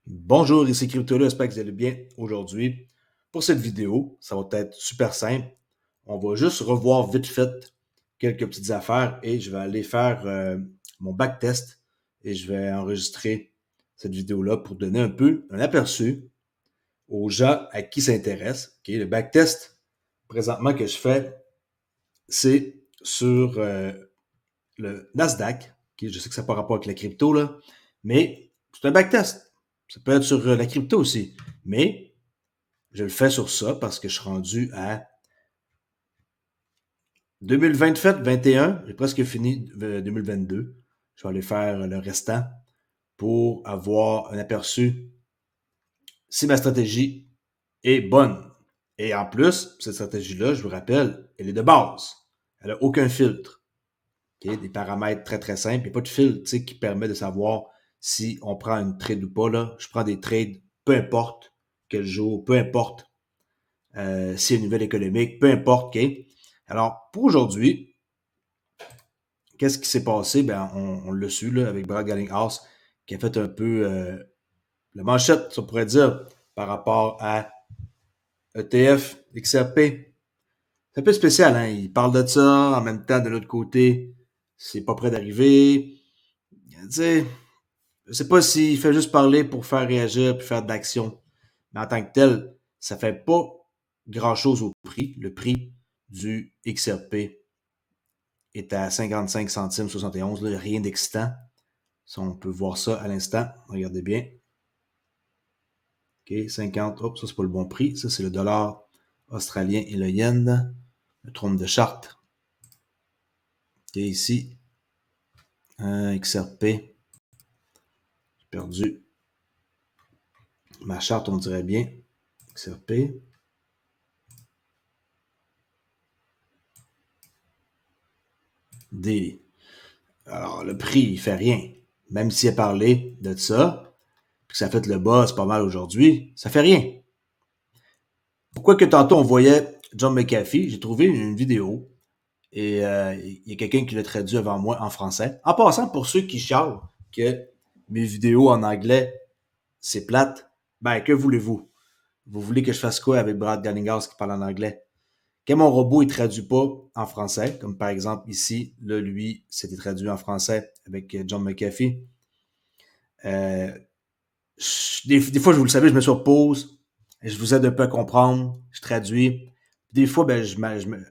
Bonjour, ici Cryptolo, j'espère que vous allez bien aujourd'hui. Pour cette vidéo, ça va être super simple. On va juste revoir vite fait quelques petites affaires et je vais aller faire mon backtest et je vais enregistrer cette vidéo-là pour donner un peu un aperçu aux gens à qui ça intéresse. Okay? Le backtest, présentement, que je fais, c'est sur le Nasdaq. Okay? Je sais que ça n'a pas rapport avec la crypto, là, mais c'est un backtest. Ça peut être sur la crypto aussi. Mais je le fais sur ça parce que je suis rendu à 2027-21. J'ai presque fini 2022. Je vais aller faire le restant pour avoir un aperçu si ma stratégie est bonne. Et en plus, cette stratégie-là, je vous rappelle, elle est de base. Elle n'a aucun filtre. Okay? Des paramètres très très simples. Il n'y a pas de filtre qui permet de savoir si on prend une trade ou pas. Là. Je prends des trades, peu importe quel jour, peu importe s'il y a une nouvelle économique, peu importe. Okay? Alors, pour aujourd'hui, qu'est-ce qui s'est passé? Ben, on l'a su là, avec Brad Garlinghouse, qui a fait un peu la manchette, ça pourrait dire, par rapport à ETF, XRP. C'est un peu spécial, hein? Il parle de ça, en même temps, de l'autre côté, c'est pas près d'arriver. Tu sais, je sais pas s'il fait juste parler pour faire réagir puis faire de l'action. Mais en tant que tel, ça fait pas grand-chose au prix. Le prix du XRP est à 55 centimes 71, là, rien d'excitant. Ça, on peut voir ça à l'instant. Regardez bien. OK, 50. Hop, ça, c'est pas le bon prix. Ça, c'est le dollar australien et le yen. Le trône de charte. OK, ici. XRP. J'ai perdu ma charte, on dirait bien. XRP. D. Alors, le prix, il fait rien. Même s'il a parlé de ça, puis que ça a fait le buzz pas mal aujourd'hui, ça fait rien. Pourquoi que tantôt on voyait John McAfee, j'ai trouvé une vidéo et il y a quelqu'un qui l'a traduit avant moi en français. En passant, pour ceux qui chialent que mes vidéos en anglais, c'est plate, ben que voulez-vous? Vous voulez que je fasse quoi avec Brad Garlinghouse qui parle en anglais? Quand mon robot il traduit pas en français, comme par exemple ici, là, lui, c'était traduit en français avec John McAfee. Euh, des fois, vous le savez, je me suis sur pause, je vous aide un peu à comprendre, je traduis. Des fois, ben,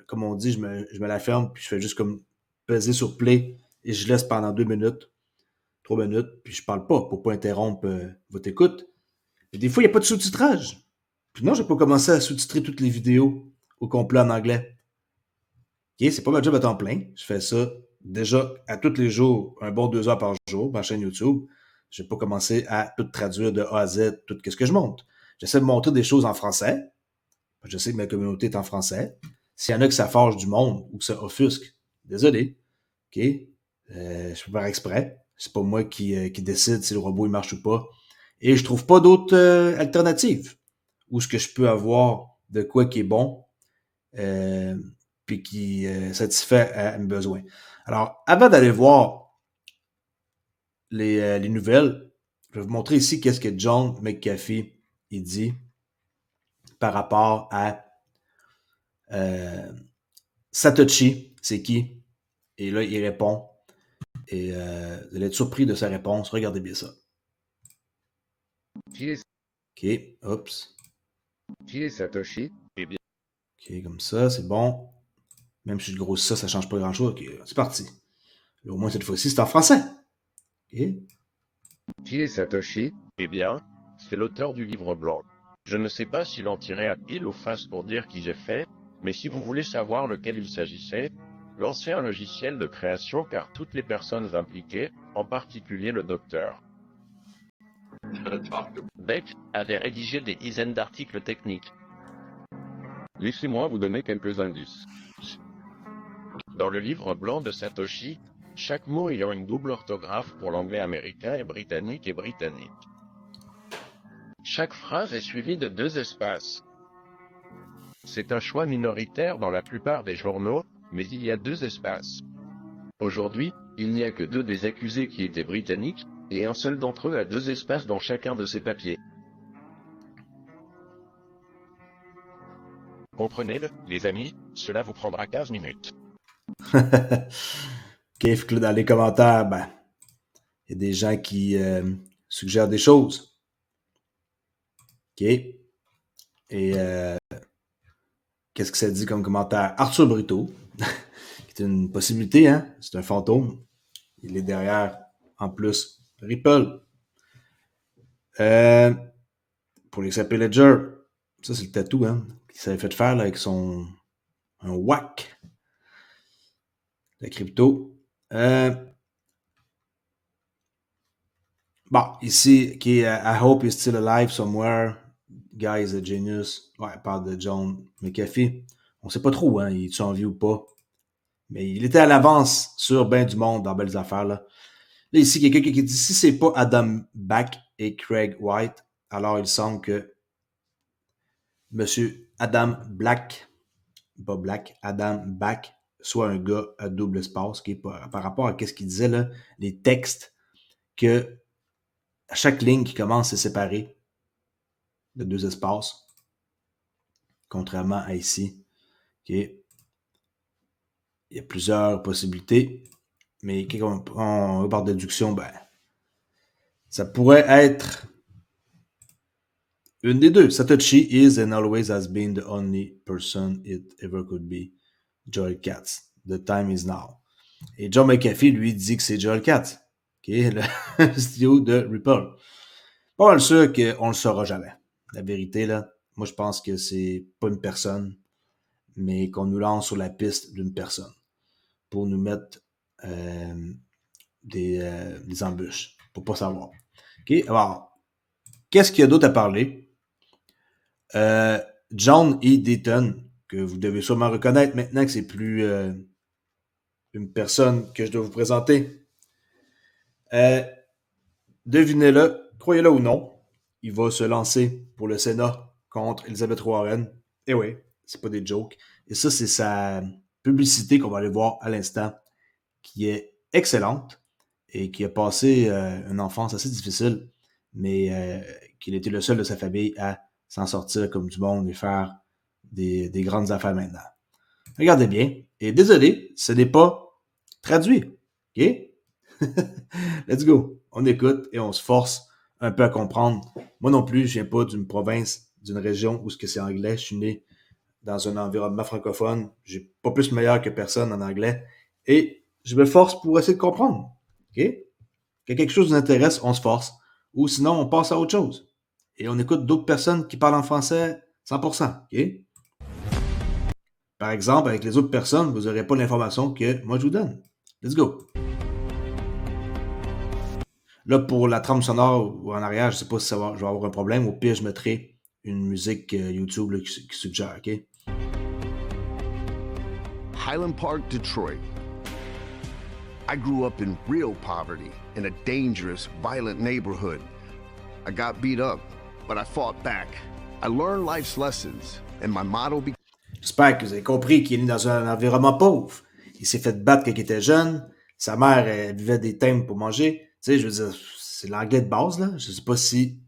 comme on dit, je me la ferme, puis je fais juste comme peser sur play et je laisse pendant 2 minutes, 3 minutes, puis je parle pas pour pas interrompre votre écoute. Puis des fois, il n'y a pas de sous-titrage. Puis non, je vais pas commencer à sous-titrer toutes les vidéos au complet en anglais. OK, c'est pas ma job à temps plein. Je fais ça déjà à tous les jours, un bon 2 heures par jour, ma chaîne YouTube. Je vais pas commencer à tout traduire de A à Z, tout ce que je monte. J'essaie de montrer des choses en français. Je sais que ma communauté est en français. S'il y en a que ça fâche du monde ou que ça offusque, désolé. OK? Je peux faire exprès. C'est pas moi qui décide si le robot il marche ou pas. Et je trouve pas d'autres alternatives où ce que je peux avoir de quoi qui est bon. Euh, puis qui satisfait à mes besoins. Alors, avant d'aller voir les nouvelles, je vais vous montrer ici qu'est-ce que John McAfee il dit par rapport à Satoshi, c'est qui? Et là, il répond. Et vous allez être surpris de sa réponse. Regardez bien ça. Qui est, OK, oups. qui est Satoshi? Eh bien, OK, comme ça, c'est bon. Même si je grossis ça, ça change pas grand-chose. OK, c'est parti. Et au moins, cette fois-ci, c'est en français. OK? qui est Satoshi? Eh bien, c'est l'auteur du livre blanc. Je ne sais pas s'il en tirait à pile ou face pour dire qui j'ai fait, mais si vous voulez savoir lequel il s'agissait, lancez un logiciel de création car toutes les personnes impliquées, en particulier le docteur Beck, avait rédigé des dizaines d'articles techniques. Laissez-moi vous donner quelques indices. Dans le livre blanc de Satoshi, chaque mot ayant une double orthographe pour l'anglais américain et britannique. Chaque phrase est suivie de 2 espaces. C'est un choix minoritaire dans la plupart des journaux, mais il y a 2 espaces. Aujourd'hui, il n'y a que 2 des accusés qui étaient britanniques, et un seul d'entre eux a 2 espaces dans chacun de ses papiers. Comprenez-le, les amis, cela vous prendra 15 minutes. OK, fait que là, dans les commentaires, ben, il y a des gens qui suggèrent des choses. OK. Et qu'est-ce que ça dit comme commentaire? Arthur Brito, qui est une possibilité, hein? C'est un fantôme. Il est derrière, en plus, Ripple. Pour les XP Ledger, ça c'est le tatou, hein? Qu'il s'avait fait faire là, avec un whack. La crypto. Bon, ici, qui est I hope he's still alive somewhere. Guy is a genius. Ouais, il parle de John McAfee. On sait pas trop, hein, il est en vie ou pas. Mais il était à l'avance sur ben du monde dans Belles Affaires, là. Là, ici, il y a quelqu'un qui dit si c'est pas Adam Back et Craig White, alors il semble que Monsieur Adam Black, pas Black, Adam Back, soit un gars à double espace, qui est par rapport à ce qu'il disait, là, les textes, que à chaque ligne qui commence, c'est séparé de 2 espaces, contrairement à ici. Okay. Il y a plusieurs possibilités, mais quand on par déduction, ben, ça pourrait être une des deux. Satoshi is and always has been the only person it ever could be. Joel Katz. The time is now. Et John McAfee, lui, dit que c'est Joel Katz, okay, le CEO de Ripple. Pas mal sûr qu'on le saura jamais. La vérité, là, moi, je pense que c'est pas une personne, mais qu'on nous lance sur la piste d'une personne pour nous mettre des embûches, pour pas savoir. Okay? Alors, qu'est-ce qu'il y a d'autre à parler? John E. Deaton, que vous devez sûrement reconnaître maintenant que c'est plus une personne que je dois vous présenter. Devinez-le, croyez-le ou non, il va se lancer pour le Sénat contre Elizabeth Warren. Eh oui, c'est pas des jokes. Et ça, c'est sa publicité qu'on va aller voir à l'instant, qui est excellente et qui a passé une enfance assez difficile, mais qu'il était le seul de sa famille à s'en sortir comme du monde et faire des grandes affaires maintenant. Regardez bien. Et désolé, ce n'est pas traduit. OK? Let's go. On écoute et on se force un peu à comprendre. Moi non plus, je viens pas d'une province, d'une région où ce que c'est anglais. Je suis né dans un environnement francophone. J'ai pas plus meilleur que personne en anglais. Et je me force pour essayer de comprendre. OK? Quand quelque chose nous intéresse, on se force. Ou sinon, on passe à autre chose. Et on écoute d'autres personnes qui parlent en français 100%. OK? Par exemple, avec les autres personnes, vous n'aurez pas l'information que moi je vous donne. Let's go! Là, pour la trame sonore ou en arrière, je sais pas si je vais avoir un problème. Au pire, je mettrai une musique YouTube là, qui suggère, OK? Highland Park, Detroit. I grew up in real poverty, in a dangerous, violent neighborhood. I got beat up, but I fought back. I learned life's lessons, and my motto became... J'espère que vous avez compris qu'il est né dans un environnement pauvre. Il s'est fait battre quand il était jeune. Sa mère, elle buvait des thèmes pour manger. Tu sais, je veux dire, c'est l'anglais de base, là. Je sais pas si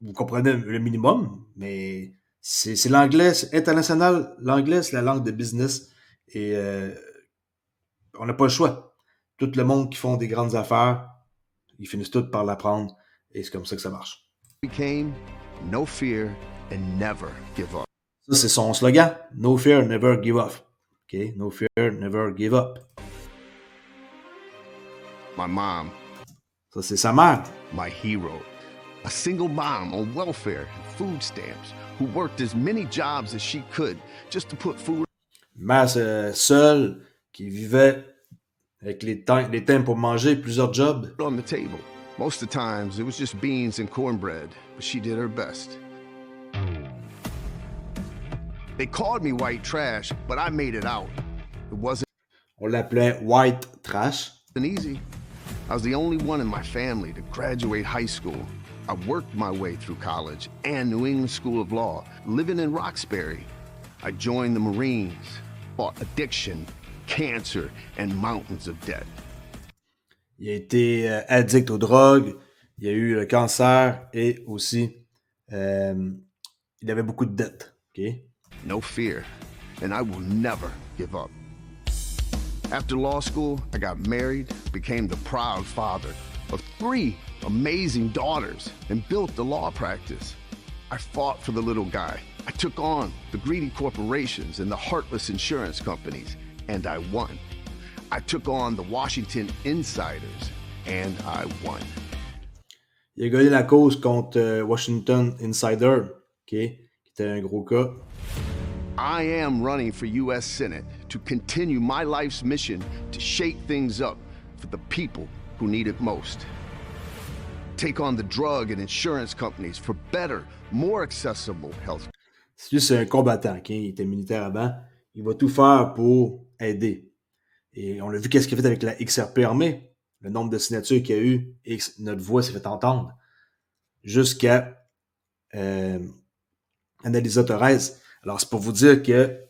vous comprenez le minimum, mais c'est l'anglais, c'est international. L'anglais, c'est la langue de business. Et on n'a pas le choix. Tout le monde qui font des grandes affaires, ils finissent tous par l'apprendre. Et c'est comme ça que ça marche. No fear and never give up. Ça, c'est son slogan. No fear, never give up. OK? No fear, never give up. My mom. Ça, c'est sa mère. My hero. A single mom on welfare and food stamps who worked as many jobs as she could just to put food... Mère seule qui vivait avec les thèmes pour manger, plusieurs jobs. On the table. Most of the times, it was just beans and cornbread, but she did her best. They called me white trash, but I made it out. It wasn't... On l'appelait white trash. Easy. I was the only one in my family to graduate high school. I worked my way through college and New England School of Law, living in Roxbury. I joined the Marines, fought addiction, cancer, and mountains of debt. Il a été addict aux drogues, il a eu le cancer et aussi il avait beaucoup de dettes. Okay? No fear, and I will never give up. After law school, I got married, became the proud father of 3 amazing daughters, and built the law practice. I fought for the little guy. I took on the greedy corporations and the heartless insurance companies, and I won. I took on the Washington insiders, and I won. Il a gagné la cause contre Washington Insider, okay, qui était un gros cas. I am running for U.S. Senate to continue my life's mission to shake things up for the people who need it most. Take on the drug and insurance companies for better, more accessible health. Lui, c'est un combattant, okay? Il était militaire avant. Il va tout faire pour aider. Et on l'a vu qu'est-ce qu'il a fait avec la XRP armée. Le nombre de signatures qu'il y a eu et notre voix s'est fait entendre. Jusqu'à Annalisa Torres. Alors, c'est pour vous dire que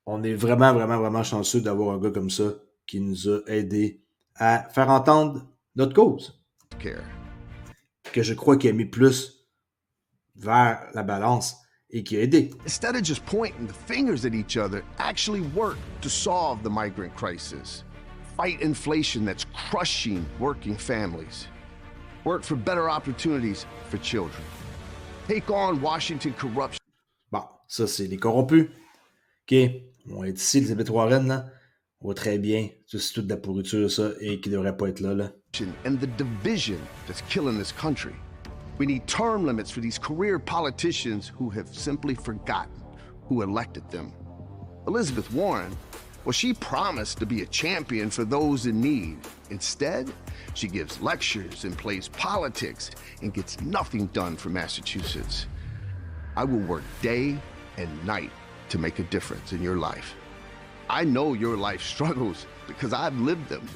on est vraiment, vraiment, vraiment chanceux d'avoir un gars comme ça qui nous a aidés à faire entendre notre cause. Que je crois qu'il a mis plus vers la balance et qui a aidé. Instead of just pointing the fingers at each other, actually work to solve the migrant crisis. Fight inflation that's crushing working families. Work for better opportunities for children. Take on Washington corruption. Bon, ça, c'est les corrompus. OK, on est ici, Elizabeth Warren, là. On va très bien. Ça, c'est toute de la pourriture, ça, et qui devrait pas être là, là. And the division that's killing this country. We need term limits for these career politicians who have simply forgotten who elected them. Elizabeth Warren, well, she promised to be a champion for those in need. Instead, she gives lectures and plays politics and gets nothing done for Massachusetts. I will work day and night to make a difference in your life. I know your life struggles because I've lived them.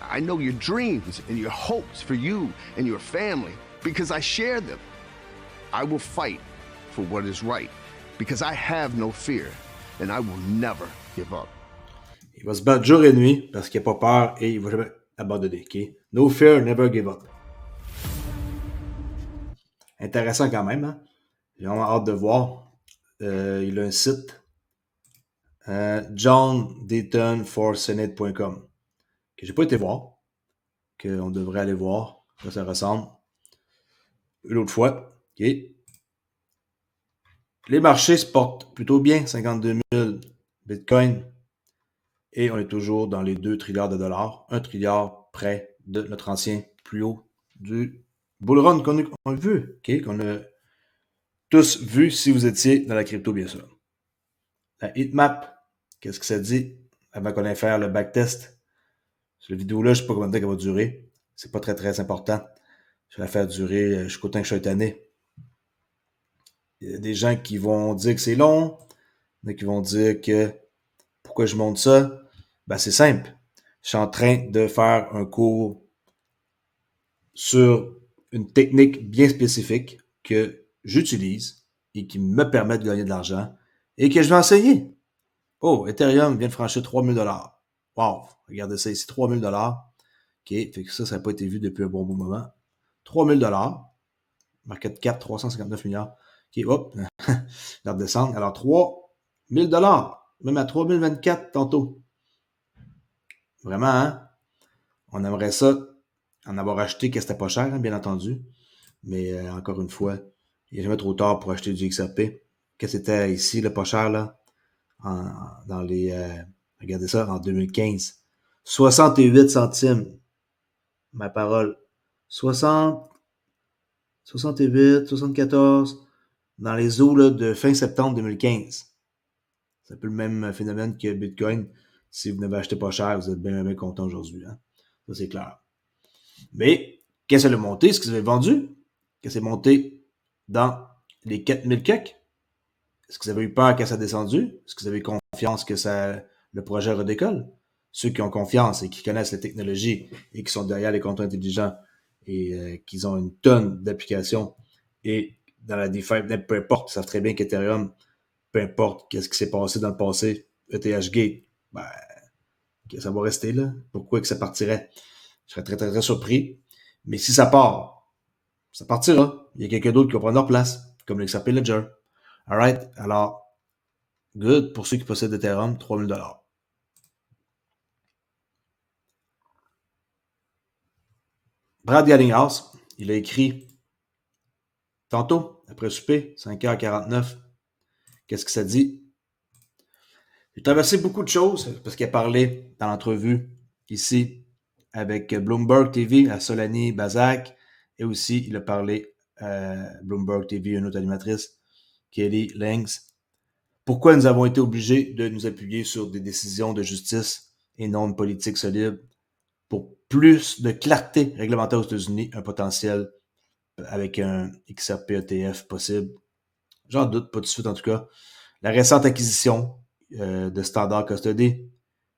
I know your dreams and your hopes for you and your family because I share them. I will fight for what is right because I have no fear and I will never give up. Il va se battre jour et nuit parce qu'il n'a pas peur et il va jamais abandonner. Okay? No fear, never give up. Intéressant quand même. Hein? J'ai vraiment hâte de voir. Il a un site. JohnDaytonForSenate.com que j'ai pas été voir. Qu'on devrait aller voir. Ça ressemble. L'autre fois. Okay. Les marchés se portent plutôt bien. 52 000 Bitcoin. Et on est toujours dans les 2 trilliards de dollars. 1 trilliard près de notre ancien plus haut du bull run qu'on a vu. Okay? Qu'on a tous vu si vous étiez dans la crypto, bien sûr. La heatmap, qu'est-ce que ça dit avant qu'on aille faire le backtest? Cette vidéo-là, je ne sais pas combien de temps qu'elle va durer. C'est pas très, très important. Je vais la faire durer jusqu'au temps que je sois tanné. Il y a des gens qui vont dire que c'est long. Il y en a qui vont dire que pourquoi je monte ça? Ben, c'est simple. Je suis en train de faire un cours sur une technique bien spécifique que j'utilise et qui me permet de gagner de l'argent et que je vais enseigner. Oh, Ethereum vient de franchir 3000 $. Wow, regardez ça ici, 3000 $. OK, fait que ça n'a pas été vu depuis un bon bout moment. 3000 $. Market cap, 359 milliards. OK, hop, la redescendre. Alors, 3000 $. Même à 3024 tantôt. Vraiment, hein? On aimerait ça en avoir acheté que c'était pas cher, hein, bien entendu. Mais encore une fois, il n'est jamais trop tard pour acheter du XRP. Que c'était ici, là, pas cher, là. Dans les... regardez ça, en 2015. 68 centimes. Ma parole. 60, 68, 74. Dans les eaux là, de fin septembre 2015. C'est un peu le même phénomène que Bitcoin. Si vous n'avez acheté pas cher, vous êtes bien, bien content aujourd'hui. Hein? Ça, c'est clair. Mais, qu'est-ce que ça a monté? Est-ce que vous avez vendu? Qu'est-ce que c'est monté dans les 4000 quelques? Est-ce que vous avez eu peur que ça a descendu? Est-ce que vous avez confiance que le projet redécolle? Ceux qui ont confiance et qui connaissent la technologie et qui sont derrière les comptes intelligents et qui ont une tonne d'applications et dans la DeFi, peu importe, ils savent très bien qu'Ethereum, peu importe qu'est-ce qui s'est passé dans le passé, ETH Gate, ben, ça va rester là. Pourquoi que ça partirait? Je serais très, très, très surpris. Mais si ça part, ça partira. Il y a quelqu'un d'autre qui va prendre leur place, comme l'XRP Ledger. Alright? Alors, good pour ceux qui possèdent Ethereum, $3000. Brad Garlinghouse, il a écrit tantôt, après souper, 5h49. Qu'est-ce que ça dit? J'ai traversé beaucoup de choses parce qu'il a parlé dans l'entrevue ici avec Bloomberg TV, à Solani Bazak, et aussi il a parlé à Bloomberg TV, une autre animatrice, Kelly Langs. Pourquoi nous avons été obligés de nous appuyer sur des décisions de justice et non de politique solide pour plus de clarté réglementaire aux États-Unis, un potentiel avec un XRP ETF possible. J'en doute, pas tout de suite en tout cas. La récente acquisition de Standard Custody.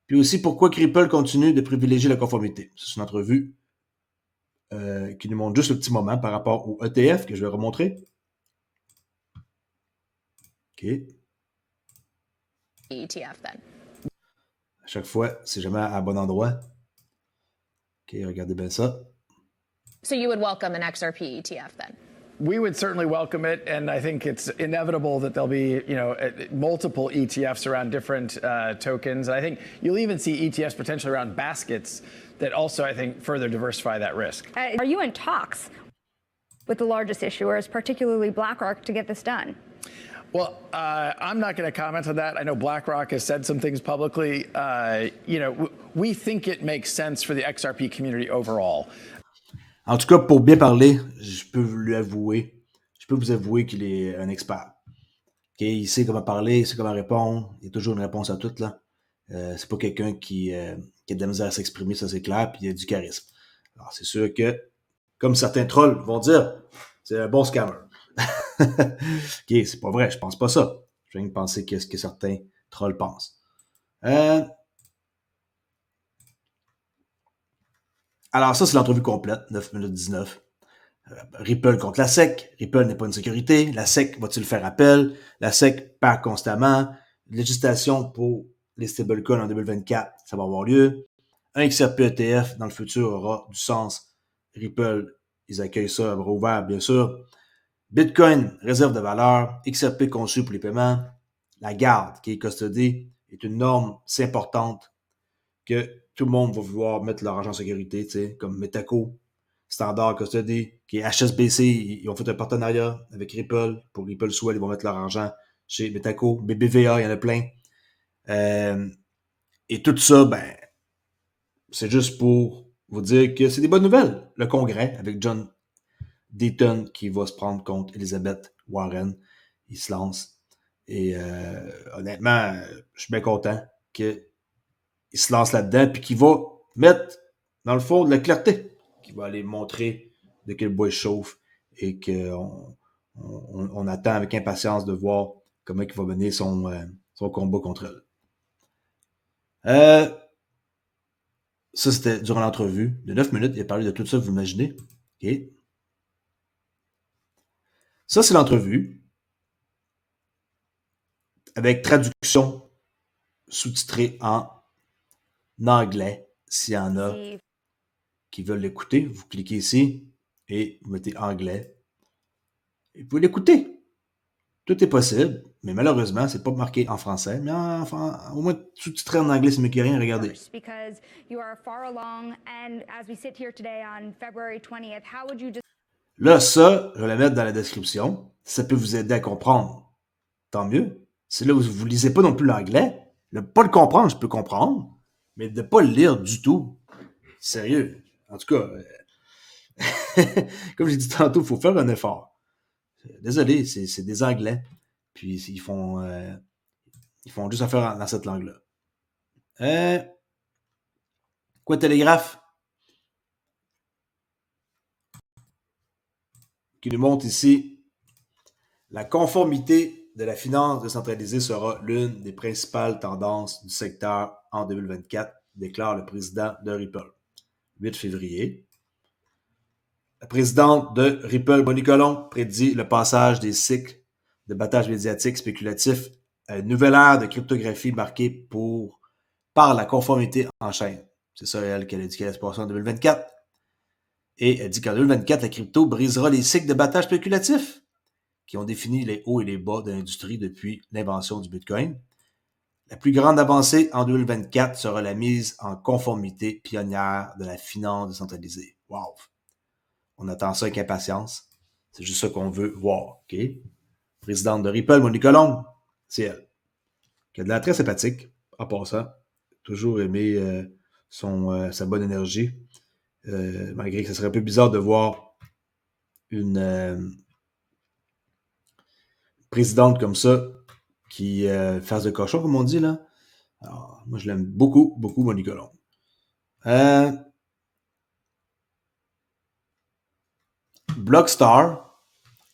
Puis aussi, pourquoi Ripple continue de privilégier la conformité. C'est une entrevue qui nous montre juste le petit moment par rapport au ETF que je vais remontrer. OK. ETF then. À chaque fois, c'est jamais à bon endroit. OK, regardez bien ça. So you would welcome an XRP ETF then? We would certainly welcome it, and I think it's inevitable that there'll be, multiple ETFs around different tokens. And I think you'll even see ETFs potentially around baskets that also, I think, further diversify that risk. Are you in talks with the largest issuers, particularly BlackRock, to get this done? Well, I'm not going to comment on that. I know BlackRock has said some things publicly. We think it makes sense for the XRP community overall. En tout cas, pour bien parler, je peux vous avouer qu'il est un expert. Okay? Il sait comment parler, il sait comment répondre, il y a toujours une réponse à tout, là. C'est pas quelqu'un qui a de la misère à s'exprimer, ça c'est clair, puis il a du charisme. Alors c'est sûr que, comme certains trolls vont dire, c'est un bon scammer. OK, c'est pas vrai, je pense pas ça. Je viens de penser ce que certains trolls pensent. Alors ça, c'est l'entrevue complète, 9 minutes 19. Ripple contre la SEC. Ripple n'est pas une sécurité. La SEC va-t-il faire appel? La SEC perd constamment. Législation pour les stablecoins en 2024, ça va avoir lieu. Un XRP ETF dans le futur aura du sens. Ripple, ils accueillent ça à bras ouverts, bien sûr. Bitcoin, réserve de valeur. XRP conçu pour les paiements. La garde, qui est custody, est une norme si importante que tout le monde va vouloir mettre leur argent en sécurité, tu sais, comme Metaco, Standard Custody, qui est HSBC, ils ont fait un partenariat avec Ripple. Pour Ripple Swell, ils vont mettre leur argent chez Metaco. BBVA, il y en a plein. Et tout ça, c'est juste pour vous dire que c'est des bonnes nouvelles. Le Congrès, avec John Deaton, qui va se prendre contre Elizabeth Warren, il se lance. Et honnêtement, je suis bien content qu'il se lance là-dedans, puis qu'il va mettre, dans le fond, de la clarté, qu'il va aller montrer de quel bois il chauffe, et qu'on attend avec impatience de voir comment il va mener son combat contre elle. Ça, c'était durant l'entrevue de 9 minutes. Il a parlé de tout ça, vous imaginez. OK. Ça, c'est l'entrevue avec traduction sous-titrée en anglais, s'il y en a qui veulent l'écouter. Vous cliquez ici et vous mettez anglais. Et vous pouvez l'écouter. Tout est possible, mais malheureusement, c'est pas marqué en français. Mais au moins sous-titré en anglais, c'est mieux que rien. Regardez. Là, ça, je vais la mettre dans la description. Ça peut vous aider à comprendre. Tant mieux. C'est là où vous ne lisez pas non plus l'anglais. Ne pas le comprendre, je peux comprendre. Mais de ne pas le lire du tout. Sérieux. En tout cas, comme j'ai dit tantôt, il faut faire un effort. Désolé, c'est des Anglais. Puis ils font juste affaire dans cette langue-là. Quoi, Télégraphe? Qui nous montre ici la conformité de la finance décentralisée sera l'une des principales tendances du secteur en 2024, déclare le président de Ripple. 8 février. La présidente de Ripple, Bonnie Colon, prédit le passage des cycles de battage médiatique spéculatif à une nouvelle ère de cryptographie marquée par la conformité en chaîne. C'est ça, elle, qu'elle a dit qu'elle allait se passer en 2024. Et elle dit qu'en 2024, la crypto brisera les cycles de battage spéculatifs qui ont défini les hauts et les bas de l'industrie depuis l'invention du Bitcoin. La plus grande avancée en 2024 sera la mise en conformité pionnière de la finance décentralisée. Wow! On attend ça avec impatience. C'est juste ça qu'on veut voir. OK? Présidente de Ripple, Monique Colombe, c'est elle. Qui a de l'air très sympathique, en passant. Toujours aimé sa bonne énergie. Malgré que ce serait un peu bizarre de voir une présidente comme ça qui fasse de cochon, comme on dit, là. Alors, moi, je l'aime beaucoup, beaucoup, Monique Colombe. Blockstar,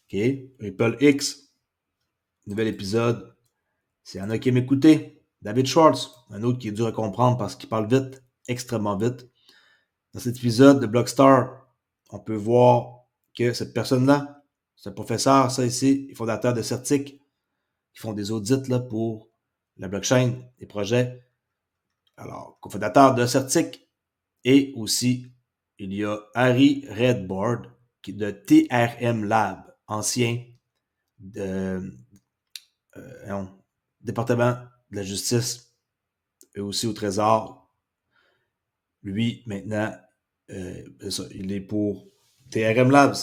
OK, Ripple X, nouvel épisode. S'il y en a qui aiment écouter, David Schwartz, un autre qui est dur à comprendre parce qu'il parle vite, extrêmement vite. Dans cet épisode de Blockstar, on peut voir que cette personne-là, c'est un professeur, ça ici, fondateur de Certic, qui font des audits là, pour la blockchain, des projets. Alors, cofondateur de Certic. Et aussi, il y a Harry Redboard, qui est de TRM Lab, ancien département de la justice et aussi au Trésor. Lui, maintenant, il est pour TRM Labs,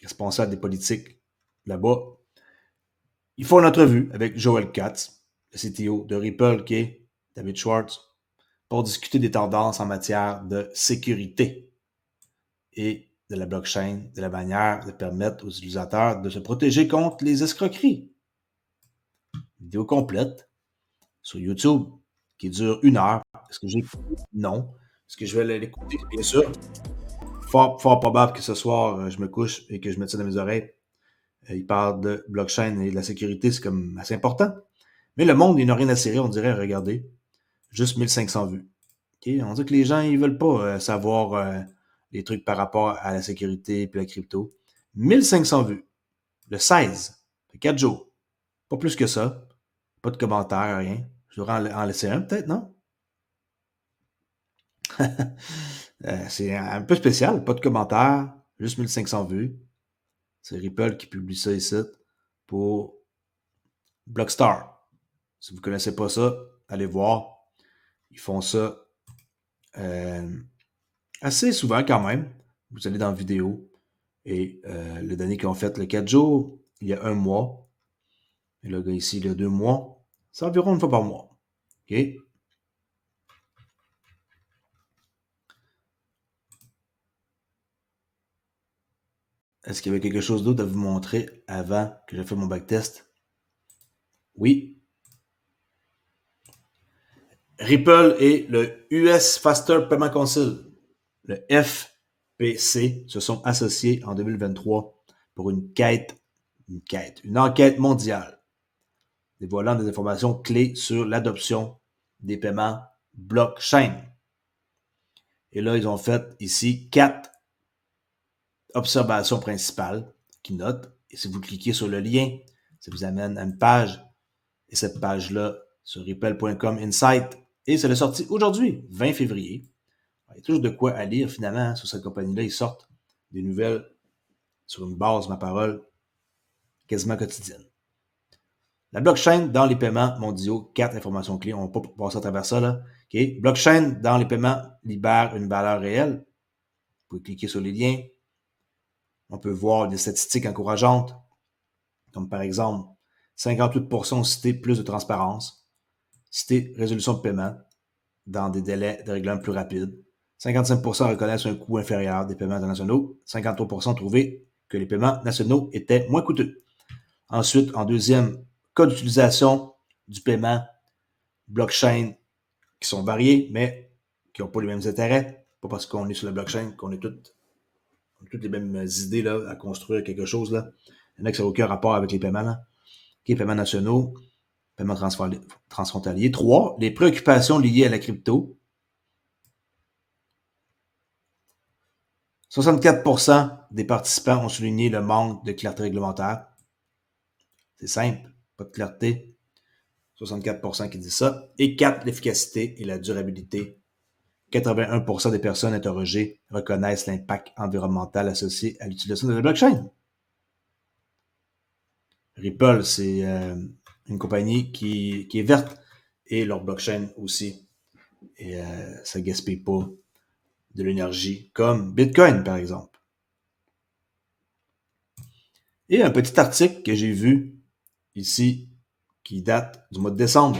responsable des politiques là-bas. Ils font une entrevue avec Joel Katz, le CTO de Ripple, qui est David Schwartz, pour discuter des tendances en matière de sécurité et de la blockchain, de la manière de permettre aux utilisateurs de se protéger contre les escroqueries. Vidéo complète sur YouTube qui dure 1 heure. Est-ce que j'ai écouté? Non. Est-ce que je vais l'écouter? Bien sûr. Fort probable que ce soir, je me couche et que je mette ça dans mes oreilles. Il parle de blockchain et de la sécurité, c'est comme assez important. Mais le monde, il n'a rien à cirer, on dirait, regardez. Juste 1500 vues. Okay? On dit que les gens, ils veulent pas savoir les trucs par rapport à la sécurité et la crypto. 1500 vues. Le 16. 4 jours. Pas plus que ça. Pas de commentaires, rien. Je devrais en laisser un, peut-être, non? C'est un peu spécial. Pas de commentaires. Juste 1500 vues. C'est Ripple qui publie ça ici pour Blockstar. Si vous ne connaissez pas ça, allez voir. Ils font ça assez souvent quand même. Vous allez dans la vidéo. Et le dernier qu'ils ont fait le 4 jours, il y a 1 mois. Et le gars ici, il y a 2 mois. C'est environ 1 fois par mois. OK? Est-ce qu'il y avait quelque chose d'autre à vous montrer avant que je fasse mon backtest? Oui. Ripple et le US Faster Payment Council, le FPC, se sont associés en 2023 pour une enquête mondiale, dévoilant des informations clés sur l'adoption des paiements blockchain. Et là, ils ont fait ici 4 observations principales qui notent. Et si vous cliquez sur le lien, ça vous amène à une page. Et cette page-là, sur ripple.com Insight, et ça l'est sorti aujourd'hui, 20 février. Il y a toujours de quoi à lire finalement sur cette compagnie-là. Ils sortent des nouvelles sur une base, ma parole, quasiment quotidienne. La blockchain dans les paiements mondiaux, 4 informations clés. On ne va pas passer à travers ça, là. Okay. Blockchain dans les paiements libère une valeur réelle. Vous pouvez cliquer sur les liens. On peut voir des statistiques encourageantes, comme par exemple, 58% ont cité plus de transparence, cité résolution de paiement dans des délais de règlement plus rapides. 55% reconnaissent un coût inférieur des paiements internationaux. 53% ont trouvé que les paiements nationaux étaient moins coûteux. Ensuite, en deuxième, cas d'utilisation du paiement blockchain qui sont variés, mais qui n'ont pas les mêmes intérêts. Pas parce qu'on est sur la blockchain qu'on est toutes les mêmes idées là, à construire quelque chose. Là. Il y en a qui n'ont aucun rapport avec les paiements. Là. Okay, paiements nationaux, paiements transfrontaliers. 3, les préoccupations liées à la crypto. 64% des participants ont souligné le manque de clarté réglementaire. C'est simple, pas de clarté. 64% qui disent ça. Et 4, l'efficacité et la durabilité 81% des personnes interrogées reconnaissent l'impact environnemental associé à l'utilisation de la blockchain. Ripple, c'est une compagnie qui est verte et leur blockchain aussi. Et ça ne gaspille pas de l'énergie comme Bitcoin, par exemple. Et un petit article que j'ai vu ici qui date du mois de décembre,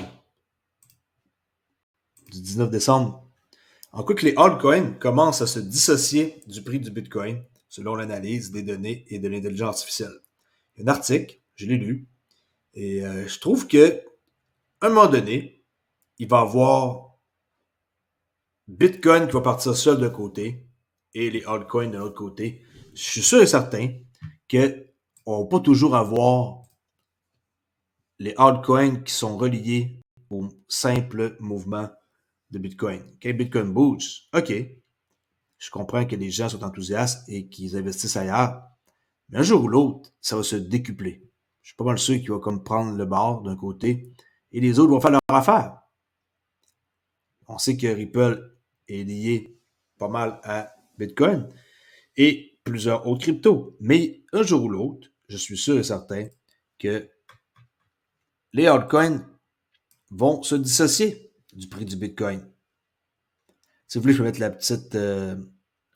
du 19 décembre. En quoi que les altcoins commencent à se dissocier du prix du Bitcoin selon l'analyse des données et de l'intelligence artificielle. Il y a un article, je l'ai lu, et je trouve que à un moment donné, il va y avoir Bitcoin qui va partir seul d'un côté et les altcoins de l'autre côté. Je suis sûr et certain qu'on ne va pas toujours avoir les altcoins qui sont reliés au simple mouvement de Bitcoin. Quand Bitcoin bouge, OK, je comprends que les gens sont enthousiastes et qu'ils investissent ailleurs, mais un jour ou l'autre, ça va se décupler. Je suis pas mal sûr qu'il va comme prendre le bord d'un côté et les autres vont faire leur affaire. On sait que Ripple est lié pas mal à Bitcoin et plusieurs autres cryptos. Mais un jour ou l'autre, je suis sûr et certain que les altcoins vont se dissocier du prix du Bitcoin. Si vous voulez, je peux mettre la petite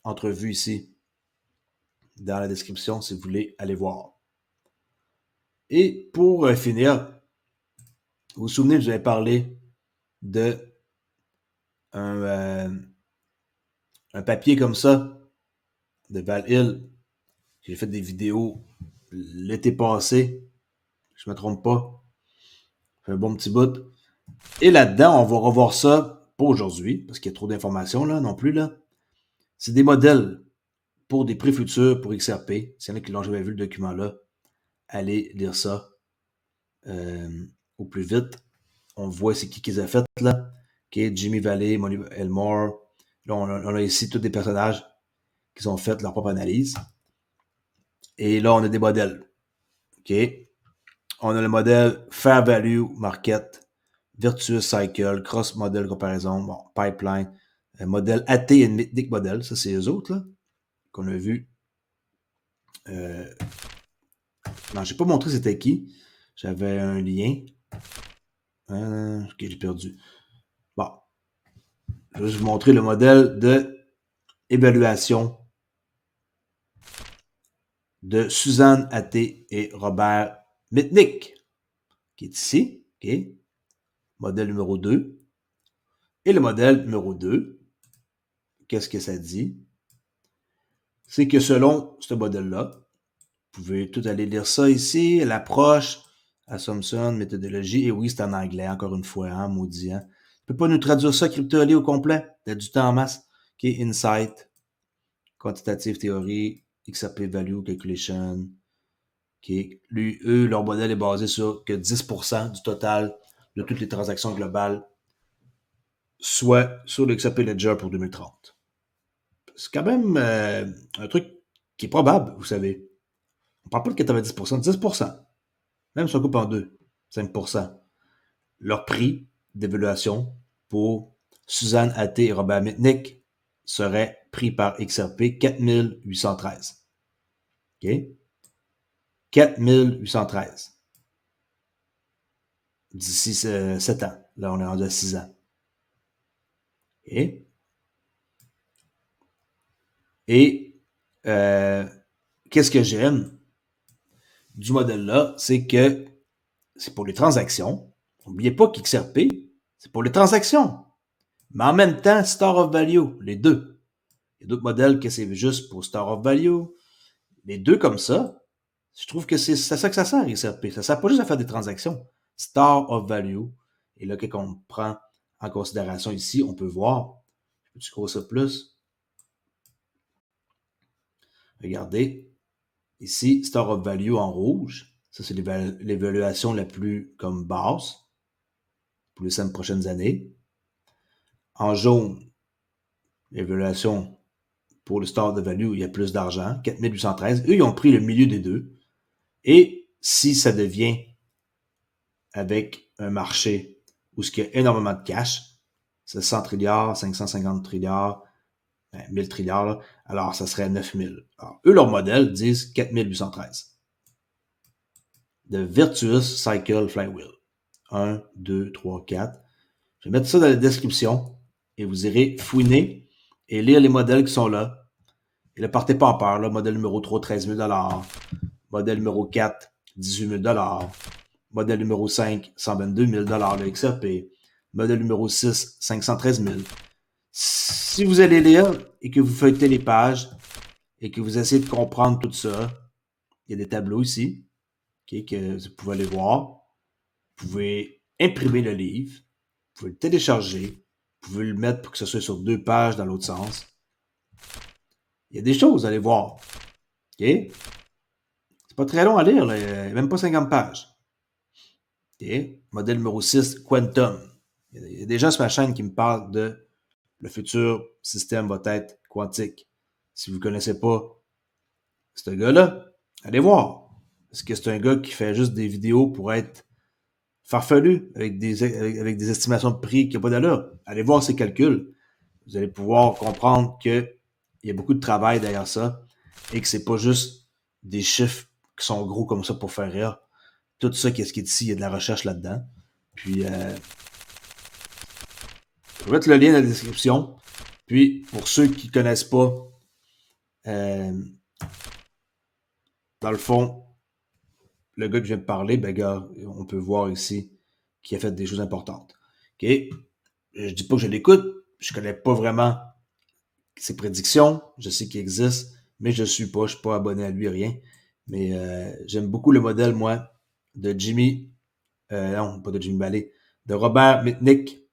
entrevue ici dans la description si vous voulez aller voir. Et pour finir, vous vous souvenez, je vous avais parlé de un papier comme ça de Val Hill. J'ai fait des vidéos l'été passé, je ne me trompe pas. Ça fait un bon petit bout. Et là-dedans, on va revoir ça, pas aujourd'hui, parce qu'il y a trop d'informations là non plus. Là. C'est des modèles pour des prix futurs pour XRP. S'il y en a qui l'ont jamais vu, le document-là, allez lire ça au plus vite. On voit c'est qui les a fait là. Okay, Jimmy Valley, Money Elmore. Là, on a ici tous des personnages qui ont fait leur propre analyse. Et là, on a des modèles. OK? On a le modèle Fair Value Market, Virtuous Cycle, Cross Model Comparaison, bon, Pipeline, modèle AT et Mythic Model. Ça, c'est eux autres là, qu'on a vu. Non, je n'ai pas montré c'était qui. J'avais un lien. Ok, j'ai perdu. Bon. Je vais vous montrer le modèle de évaluation de Suzanne Athé et Robert Mitnick, qui est ici. OK. Modèle numéro 2. Et le modèle numéro 2, qu'est-ce que ça dit? C'est que selon ce modèle-là, vous pouvez tout aller lire ça ici, l'approche, assumption, méthodologie, et oui, c'est en anglais, encore une fois, hein, maudit, hein. Tu peux pas nous traduire ça crypto-allé au complet? T'as du temps en masse. OK, Insight, Quantitative Theory, XRP Value Calculation. OK, eux, leur modèle est basé sur que 10% du total de toutes les transactions globales soit sur le XRP Ledger pour 2030. C'est quand même un truc qui est probable, vous savez. On parle pas de 90%, 10%. Même si on coupe en deux, 5%. Leur prix d'évaluation pour Suzanne Athé et Robert Mitnick serait pris par XRP 4813. OK? 4813. D'ici 7 ans. Là, on est rendu à 6 ans. OK? Et qu'est-ce que j'aime du modèle-là, c'est que c'est pour les transactions. N'oubliez pas qu'XRP, c'est pour les transactions. Mais en même temps, Star of Value, les deux. Il y a d'autres modèles que c'est juste pour Star of Value. Les deux comme ça, je trouve que c'est ça que ça sert, XRP. Ça sert pas juste à faire des transactions. Star of Value. Et là, quand on prend en considération ici, on peut voir. Je peux scroller ça plus. Regardez. Ici, Star of Value en rouge. Ça, c'est l'évaluation la plus comme basse pour les 5 prochaines années. En jaune, l'évaluation pour le Star of Value, il y a plus d'argent, 4813. Eux, ils ont pris le milieu des deux. Et si ça devient avec un marché où il y a énormément de cash, 700 trilliards, 550 trilliards, 1000 trilliards, là. Alors ça serait 9000. Alors, eux, leur modèle disent 4813. The Virtuous Cycle Flywheel. 1, 2, 3, 4. Je vais mettre ça dans la description et vous irez fouiner et lire les modèles qui sont là. Et ne partez pas en peur. Là. Modèle numéro 3, 13 000 $. Modèle numéro 4, 18 000 $. Modèle numéro 5, 122 000 $ le XRP. Modèle numéro 6, 513 000. Si vous allez lire et que vous feuilletez les pages et que vous essayez de comprendre tout ça, il y a des tableaux ici que vous pouvez aller voir. Vous pouvez imprimer le livre. Vous pouvez le télécharger. Vous pouvez le mettre pour que ce soit sur 2 pages dans l'autre sens. Il y a des choses à aller voir. OK? C'est pas très long à lire, là. Même pas 50 pages. OK? Modèle numéro 6, Quantum. Il y a des gens sur ma chaîne qui me parlent de le futur système va être quantique. Si vous ne connaissez pas ce gars-là, allez voir. Est-ce que c'est un gars qui fait juste des vidéos pour être farfelu avec des estimations de prix qui n'ont pas d'allure? Allez voir ses calculs. Vous allez pouvoir comprendre qu'il y a beaucoup de travail derrière ça et que c'est pas juste des chiffres qui sont gros comme ça pour faire rire. Tout ça, qu'est-ce qui est ici, il y a de la recherche là-dedans. Puis, je vais mettre le lien dans la description. Puis, pour ceux qui ne connaissent pas, dans le fond, le gars que je viens de parler, ben gars, on peut voir ici qu'il a fait des choses importantes. OK? Je dis pas que je l'écoute, je connais pas vraiment ses prédictions, je sais qu'il existe, mais je suis pas abonné à lui, rien. Mais j'aime beaucoup le modèle, moi, de Jimmy, non, pas de Jimmy Vallée, de Robert Mitnick,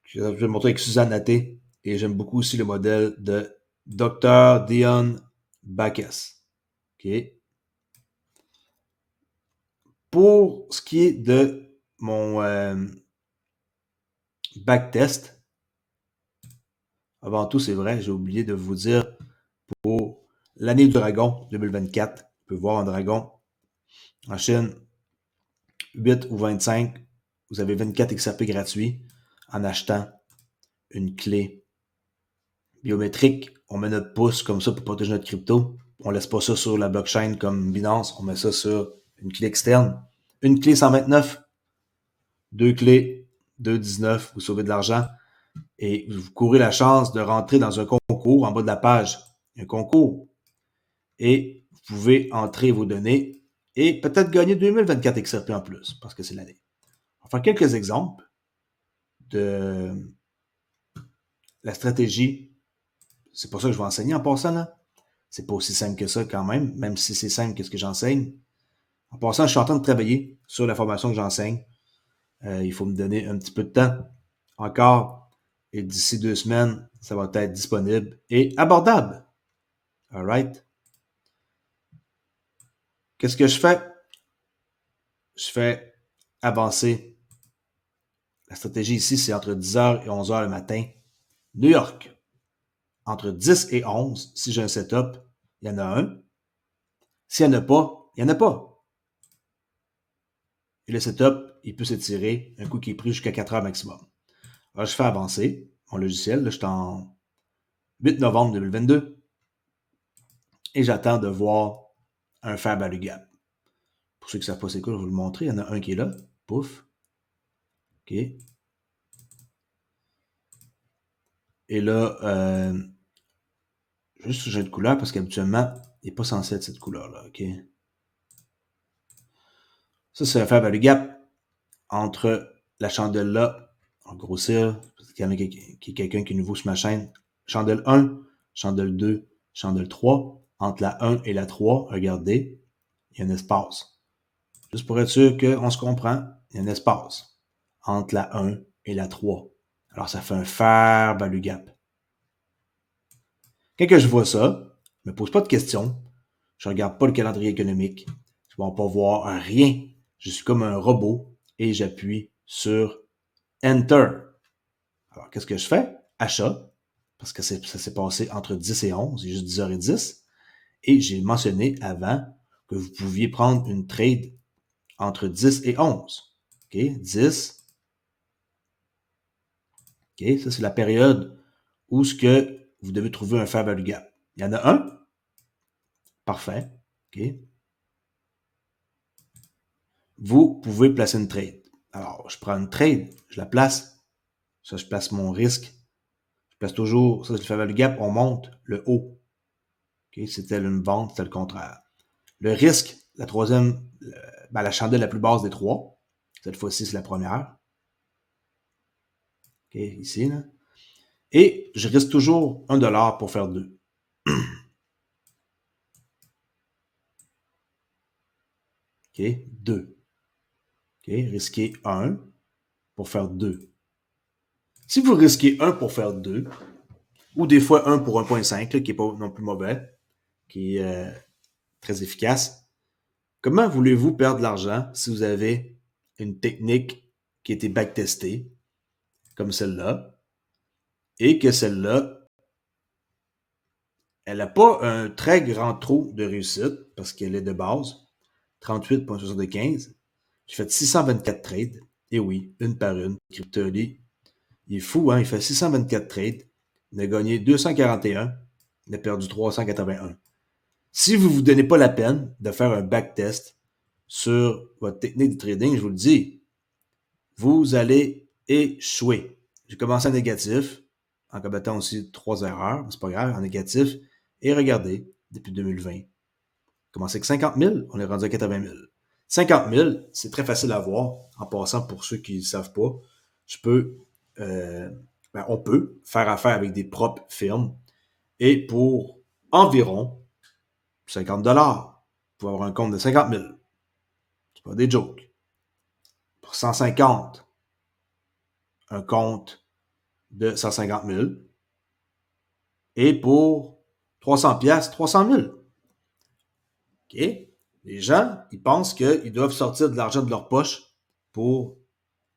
que je vais montrer avec Suzanne Naté, et j'aime beaucoup aussi le modèle de Dr. Dion Bacchus. OK? Pour ce qui est de mon backtest, avant tout, c'est vrai, j'ai oublié de vous dire pour l'année du dragon 2024, vous pouvez voir un dragon en Chine 8 ou 25, vous avez 24 XRP gratuits en achetant une clé biométrique. On met notre pouce comme ça pour protéger notre crypto. On ne laisse pas ça sur la blockchain comme Binance, on met ça sur une clé externe. Une clé 129, 2 clés 2,19, vous sauvez de l'argent et vous courez la chance de rentrer dans un concours en bas de la page. Un concours. Et vous pouvez entrer vos données et peut-être gagner 2024 XRP en plus, parce que c'est l'année. On va faire quelques exemples de la stratégie. C'est pas ça que je vais enseigner en passant, là. C'est pas aussi simple que ça quand même si c'est simple que ce que j'enseigne. En passant, je suis en train de travailler sur la formation que j'enseigne. Il faut me donner un petit peu de temps encore. Et d'ici 2 semaines, ça va être disponible et abordable. All right? Qu'est-ce que je fais? Je fais avancer. La stratégie ici, c'est entre 10h et 11h le matin. New York. Entre 10 et 11, si j'ai un setup, il y en a un. S'il n'y en a pas, il n'y en a pas. Et le setup, il peut s'étirer un coup qui est pris jusqu'à 4 heures maximum. Alors, je fais avancer mon logiciel. Là, je suis en 8 novembre 2022. Et j'attends de voir un fair value gap. Pour ceux qui ne savent pas c'est quoi, je vais vous le montrer. Il y en a un qui est là. Pouf. OK. Et là, juste changer de couleur parce qu'habituellement, il n'est pas censé être cette couleur-là. OK. Ça, c'est un fair value gap entre la chandelle là, en grossir, parce qu'il y en a qui est quelqu'un qui est nouveau sur ma chaîne. Chandelle 1, chandelle 2, chandelle 3. Entre la 1 et la 3, regardez, il y a un espace. Juste pour être sûr qu'on se comprend, il y a un espace entre la 1 et la 3. Alors, ça fait un fair value gap. Quand je vois ça, je me pose pas de questions. Je regarde pas le calendrier économique. Je ne vais pas voir rien. Je suis comme un robot et j'appuie sur Enter. Alors, qu'est-ce que je fais? Achat, parce que ça s'est passé entre 10 et 11, c'est juste 10h10. Et j'ai mentionné avant que vous pouviez prendre une trade entre 10 et 11. OK? 10 OK? Ça, c'est la période où ce que vous devez trouver un fair value gap. Il y en a un. Parfait. OK? Vous pouvez placer une trade. Alors, je prends une trade, je la place. Ça, je place mon risque. Je place toujours, ça, c'est le fair value gap, on monte le haut. OK? C'était une vente, c'était le contraire. Le risque, la troisième, la chandelle la plus basse des trois. Cette fois-ci, c'est la première. OK, ici, là. Et je risque toujours $1 pour faire 2. OK, 2. OK, risquez 1 pour faire 2. Si vous risquez 1 pour faire 2, ou des fois 1 pour 1.5, qui n'est pas non plus mauvais, qui est très efficace, comment voulez-vous perdre de l'argent si vous avez une technique qui a été backtestée, comme celle-là, et que celle-là, elle n'a pas un très grand trou de réussite, parce qu'elle est de base, 38,75. J'ai fait 624 trades. Et oui, une par une. Crypto.ly, il est fou, hein? Il fait 624 trades. Il a gagné 241. Il a perdu 381. Si vous ne vous donnez pas la peine de faire un backtest sur votre technique de trading, je vous le dis, vous allez échouer. J'ai commencé en négatif, en combattant aussi 3 erreurs, mais c'est pas grave, en négatif. Et regardez, depuis 2020, j'ai commencé avec 50 000, on est rendu à 80 000. 50 000, c'est très facile à voir. En passant, pour ceux qui ne savent pas, on peut faire affaire avec des propres firmes et pour environ 50 $, pour avoir un compte de 50 000. C'est pas des jokes. Pour 150, un compte de 150 000. Et pour 300 $, 300 000. OK? Les gens, ils pensent qu'ils doivent sortir de l'argent de leur poche pour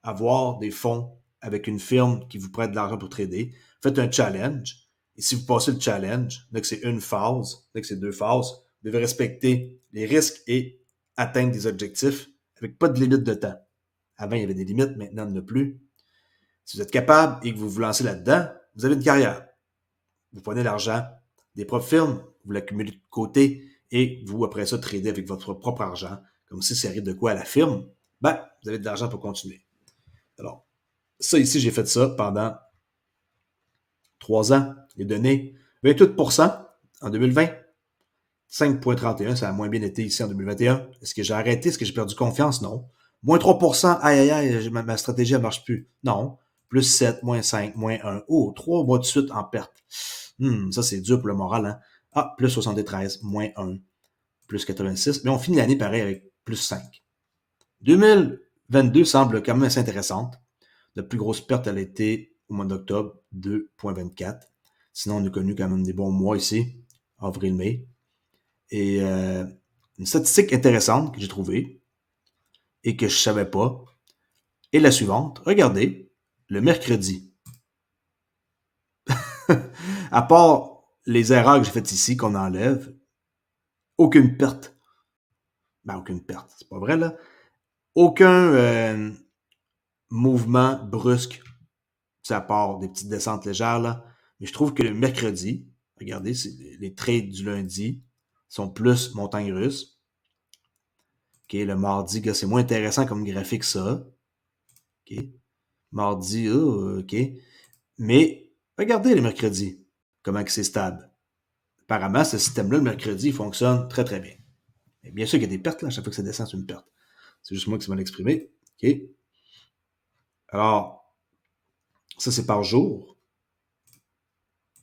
avoir des fonds avec une firme qui vous prête de l'argent pour trader. Faites un challenge. Et si vous passez le challenge, dès que c'est une phase, dès que c'est 2 phases, vous devez respecter les risques et atteindre des objectifs avec pas de limite de temps. Avant, il y avait des limites, maintenant, il n'y en a plus. Si vous êtes capable et que vous vous lancez là-dedans, vous avez une carrière. Vous prenez l'argent des propres firmes, vous l'accumulez de côté et vous, après ça, tradez avec votre propre argent. Comme si ça arrive de quoi à la firme, vous avez de l'argent pour continuer. Alors, ça ici, j'ai fait ça pendant 3 ans. Les données, 28% en 2020, 5,31, ça a moins bien été ici en 2021. Est-ce que j'ai arrêté? Est-ce que j'ai perdu confiance? Non. Moins 3%, aïe, ma stratégie ne marche plus. Non. Plus 7, moins 5, moins 1. Oh, 3 mois de suite en perte. Ça, c'est dur pour le moral, hein? Ah, plus 73, moins 1, plus 86. Mais on finit l'année pareil avec plus 5. 2022 semble quand même assez intéressante. La plus grosse perte, elle a été au mois d'octobre, 2,24. Sinon, on a connu quand même des bons mois ici, avril-mai. Et une statistique intéressante que j'ai trouvée et que je ne savais pas est la suivante. Regardez, le mercredi, à part les erreurs que j'ai faites ici, qu'on enlève, aucune perte. Aucune perte, c'est pas vrai, là. Aucun mouvement brusque, à part des petites descentes légères, là. Mais je trouve que le mercredi, regardez, les trades du lundi sont plus montagne russe. OK, le mardi, c'est moins intéressant comme graphique, ça. OK. Mardi, OK. Mais regardez le mercredi, comment c'est stable. Apparemment, ce système-là, le mercredi, il fonctionne très, très bien. Mais bien sûr qu'il y a des pertes, là, à chaque fois que ça descend, c'est une perte. C'est juste moi qui sais mal exprimer. OK. Alors, ça, c'est par jour.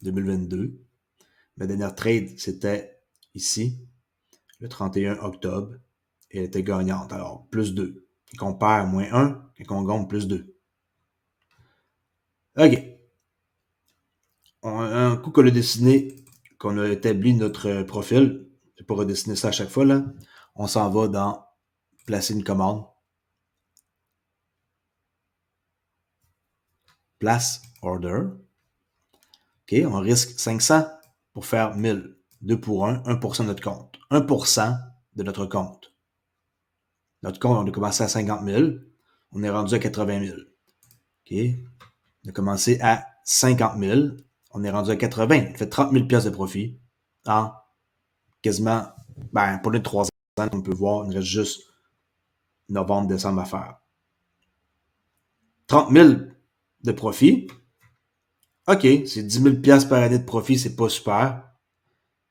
2022. Ma dernière trade, c'était ici, le 31 octobre. Et elle était gagnante. Alors, plus 2. Quand on perd, moins 1. Quand on gagne, plus 2. OK. Un coup qu'on a dessiné, qu'on a établi notre profil, je ne vais pas redessiner ça à chaque fois, là. On s'en va dans placer une commande. Place order. OK, on risque 500 pour faire 1000. 2 pour 1, 1% de notre compte. 1% de notre compte. Notre compte, on a commencé à 50 000. On est rendu à 80 000. OK. On a commencé à 50 000. On est rendu à 80. On fait 30 000 pièces de profit en quasiment, pour les 3 ans qu'on peut voir, il reste juste novembre, décembre à faire. 30 000 de profit. OK, c'est 10 000 pièces par année de profit, c'est pas super.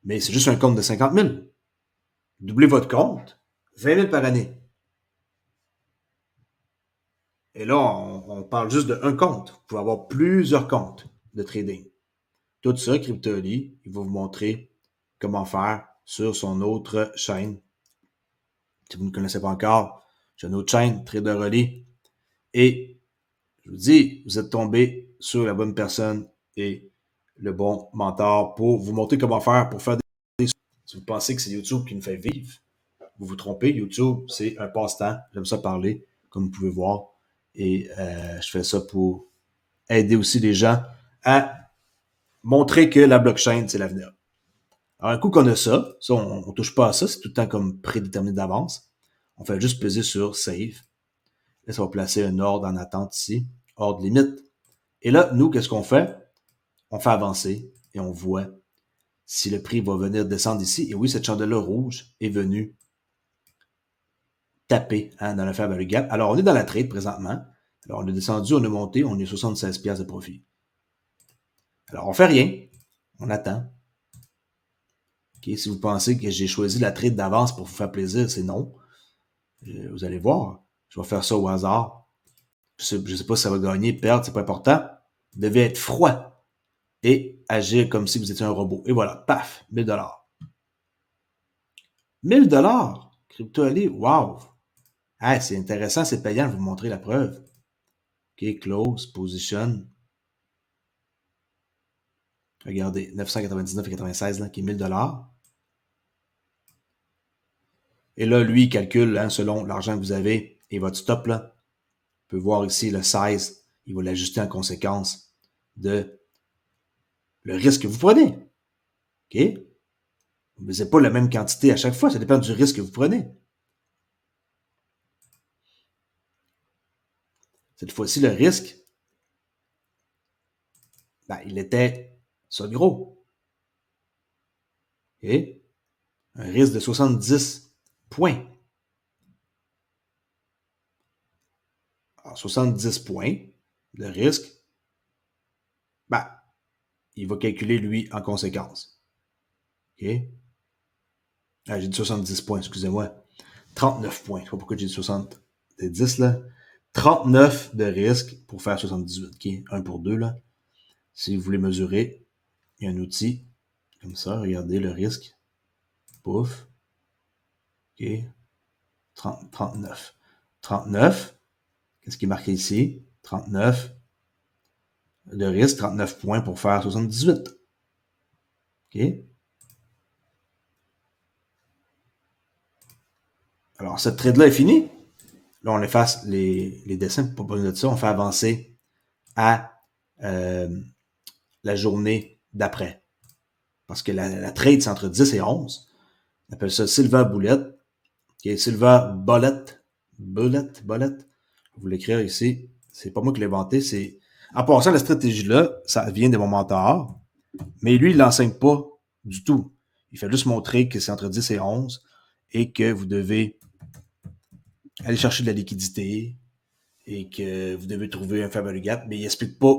Mais c'est juste un compte de 50 000. Doublez votre compte, 20 000 par année. Et là, on parle juste d'un compte. Vous pouvez avoir plusieurs comptes de trading. Tout ça, Crypto.ly, il va vous montrer comment faire sur son autre chaîne. Si vous ne connaissez pas encore, j'ai une autre chaîne, Trader.ly. Et je vous dis, vous êtes tombé sur la bonne personne et le bon mentor pour vous montrer comment faire pour faire des... Si vous pensez que c'est YouTube qui nous fait vivre, vous vous trompez. YouTube, c'est un passe-temps. J'aime ça parler, comme vous pouvez voir. Et je fais ça pour aider aussi les gens à montrer que la blockchain, c'est l'avenir. Alors, un coup qu'on a ça, on ne touche pas à ça, c'est tout le temps comme prédéterminé d'avance. On fait juste peser sur Save. Là, ça va placer un ordre en attente ici, ordre limite. Et là, nous, qu'est-ce qu'on fait? On fait avancer et on voit si le prix va venir descendre ici. Et oui, cette chandelle-là rouge est venue taper dans le fair value gap. Alors, on est dans la trade présentement. Alors, on est descendu, on est monté, on est 76 piastres de profit. Alors, on fait rien. On attend. Okay, si vous pensez que j'ai choisi la trade d'avance pour vous faire plaisir, c'est non. Vous allez voir. Je vais faire ça au hasard. Je ne sais pas si ça va gagner, perdre, c'est pas important. Vous devez être froid et agir comme si vous étiez un robot. Et voilà, paf, 1000 $. 1000 $? Crypto.ly, wow! Ah, c'est intéressant, c'est payant, je vais vous montrer la preuve. OK, close, position. Regardez, 999,96 là, qui est 1000 $. Et là, lui, il calcule selon l'argent que vous avez et votre stop. Là. On peut voir ici le size. Il va l'ajuster en conséquence de le risque que vous prenez. OK? Vous ne faisiez pas la même quantité à chaque fois. Ça dépend du risque que vous prenez. Cette fois-ci, le risque, il était ça gros. OK? Un risque de 70 points. Alors, 70 points de risque, il va calculer, lui, en conséquence. OK? Ah, j'ai dit 70 points, excusez-moi. 39 points. Je ne sais pas pourquoi j'ai dit 70, là. 39 de risque pour faire 78. OK? 1 pour 2, là. Si vous voulez mesurer, il y a un outil comme ça. Regardez le risque. Pouf. OK? 39. 39. Qu'est-ce qui est marqué ici? 39. De risque, 39 points pour faire 78. OK? Alors, cette trade-là est finie. Là, on efface les dessins. Pas besoin de ça. On fait avancer à la journée d'après. Parce que la trade, c'est entre 10 et 11. On appelle ça Silver Bullet. Okay, Silver Bullet. Bullet. Vous l'écrire ici. C'est pas moi qui l'ai inventé. C'est... En passant, la stratégie-là, ça vient de mon mentor. Mais lui, il l'enseigne pas du tout. Il fait juste montrer que c'est entre 10 et 11 et que vous devez aller chercher de la liquidité et que vous devez trouver un fair value gap. Mais il explique pas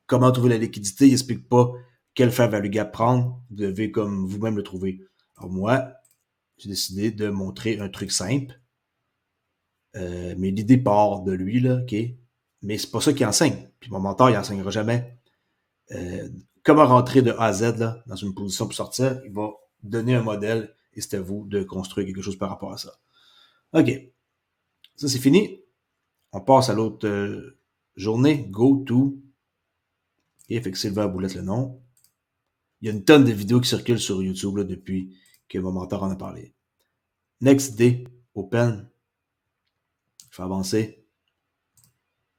comment trouver la liquidité. Il explique pas quel fair value gap prendre. Vous devez comme vous-même le trouver. Alors moi, j'ai décidé de montrer un truc simple. Mais l'idée part de lui, là, OK? Mais c'est pas ça qu'il enseigne. Puis mon mentor, il enseignera jamais comment rentrer de A à Z là, dans une position pour sortir. Il va donner un modèle et c'est à vous de construire quelque chose par rapport à ça. OK. Ça, c'est fini. On passe à l'autre journée. Go to. Et fait que Silver Bullet le nom. Il y a une tonne de vidéos qui circulent sur YouTube là, depuis que mon mentor en a parlé. Next day, open. Je fais avancer.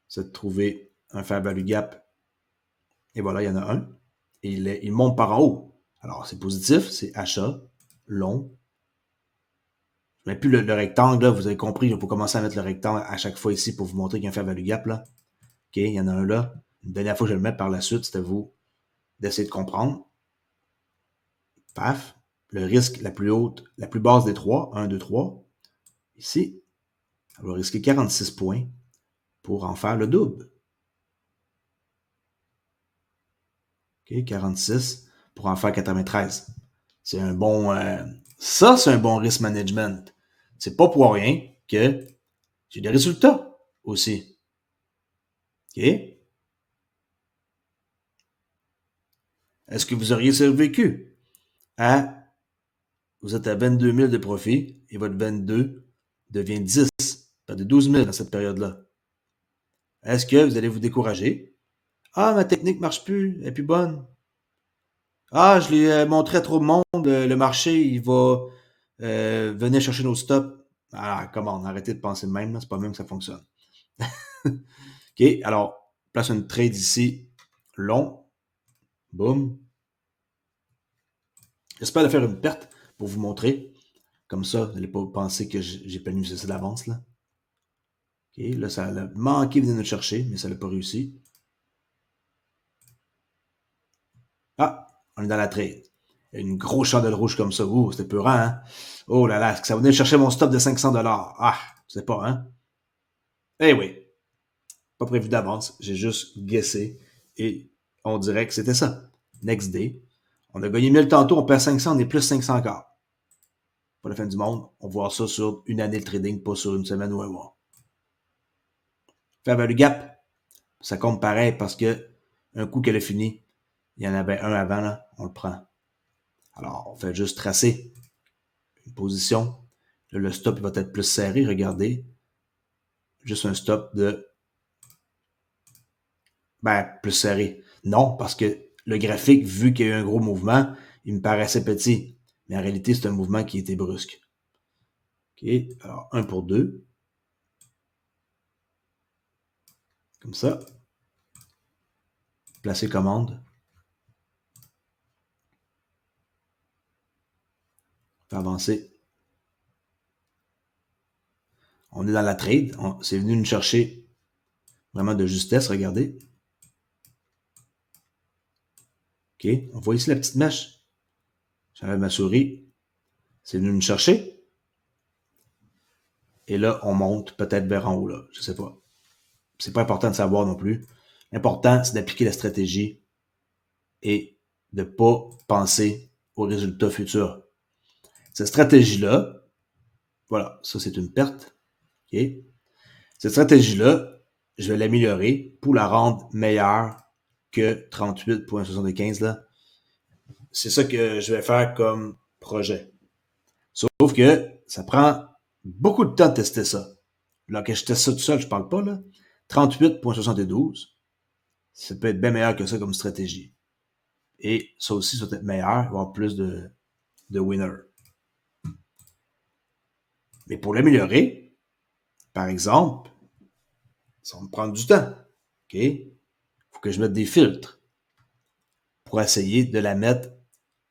C'est de trouver un fair value gap. Et voilà, il y en a un. Et il monte par en haut. Alors, c'est positif, c'est achat, long. Je ne mets plus le rectangle, là, vous avez compris, il faut commencer à mettre le rectangle à chaque fois ici pour vous montrer qu'il y a un fair value gap, là. OK, il y en a un là. Une dernière fois que je vais le mettre par la suite, c'est à vous d'essayer de comprendre. Paf. Le risque la plus haute, la plus basse des trois, 1, 2, 3. Ici, on va risquer 46 points pour en faire le double. OK, 46 pour en faire 93. C'est un bon... ça, c'est un bon risk management. C'est pas pour rien que j'ai des résultats aussi. OK? Est-ce que vous auriez survécu à... Vous êtes à 22 000 de profit et votre 22 devient 10. Perdez 12 000 dans cette période-là. Est-ce que vous allez vous décourager? Ah, ma technique ne marche plus, elle n'est plus bonne. Ah, je l'ai montré à trop de monde, le marché, il va venir chercher nos stops. Ah, comment, arrêtez de penser de même, c'est pas même que ça fonctionne. OK, alors, place une trade ici, long, boum. J'espère de faire une perte pour vous montrer. Comme ça, vous n'allez pas penser que j'ai planifié ça d'avance, là. OK, là, ça a manqué de venir nous chercher, mais ça n'a pas réussi. Ah, on est dans la trade. Une grosse chandelle rouge comme ça. Ouh, c'était peurant, hein? Oh là là, est-ce que ça venait chercher mon stop de 500 $? Ah, je sais pas, hein? Eh oui, pas prévu d'avance. J'ai juste guessé et on dirait que c'était ça. Next day. On a gagné 1000 tantôt, on perd 500, on est plus 500 encore. Pas la fin du monde. On va voir ça sur une année de trading, pas sur une semaine ou un mois. Fair value gap, ça compte pareil parce que un coup qu'elle a fini, il y en avait un avant, là, on le prend. Alors, on fait juste tracer une position. Là, le stop il va être plus serré, regardez. Juste un stop de... plus serré. Non, parce que le graphique, vu qu'il y a eu un gros mouvement, il me paraissait petit. Mais en réalité, c'est un mouvement qui était brusque. OK, alors 1 pour 2. Comme ça. Placer commande. Faire avancer. On est dans la trade. C'est venu nous chercher vraiment de justesse, regardez. OK, on voit ici la petite mèche. J'enlève ma souris. C'est venu nous chercher. Et là, on monte peut-être vers en haut, là. Je sais pas. C'est pas important de savoir non plus. L'important, c'est d'appliquer la stratégie et de pas penser aux résultats futurs. Cette stratégie-là, voilà, ça c'est une perte. OK? Cette stratégie-là, je vais l'améliorer pour la rendre meilleure que 38.75 là. C'est ça que je vais faire comme projet. Sauf que ça prend beaucoup de temps de tester ça. Là, que je teste ça tout seul, je parle pas, là. 38.72, ça peut être bien meilleur que ça comme stratégie. Et ça aussi, ça peut être meilleur, il va y avoir plus de winners. Mais pour l'améliorer, par exemple, ça va me prendre du temps. OK? Il faut que je mette des filtres pour essayer de la mettre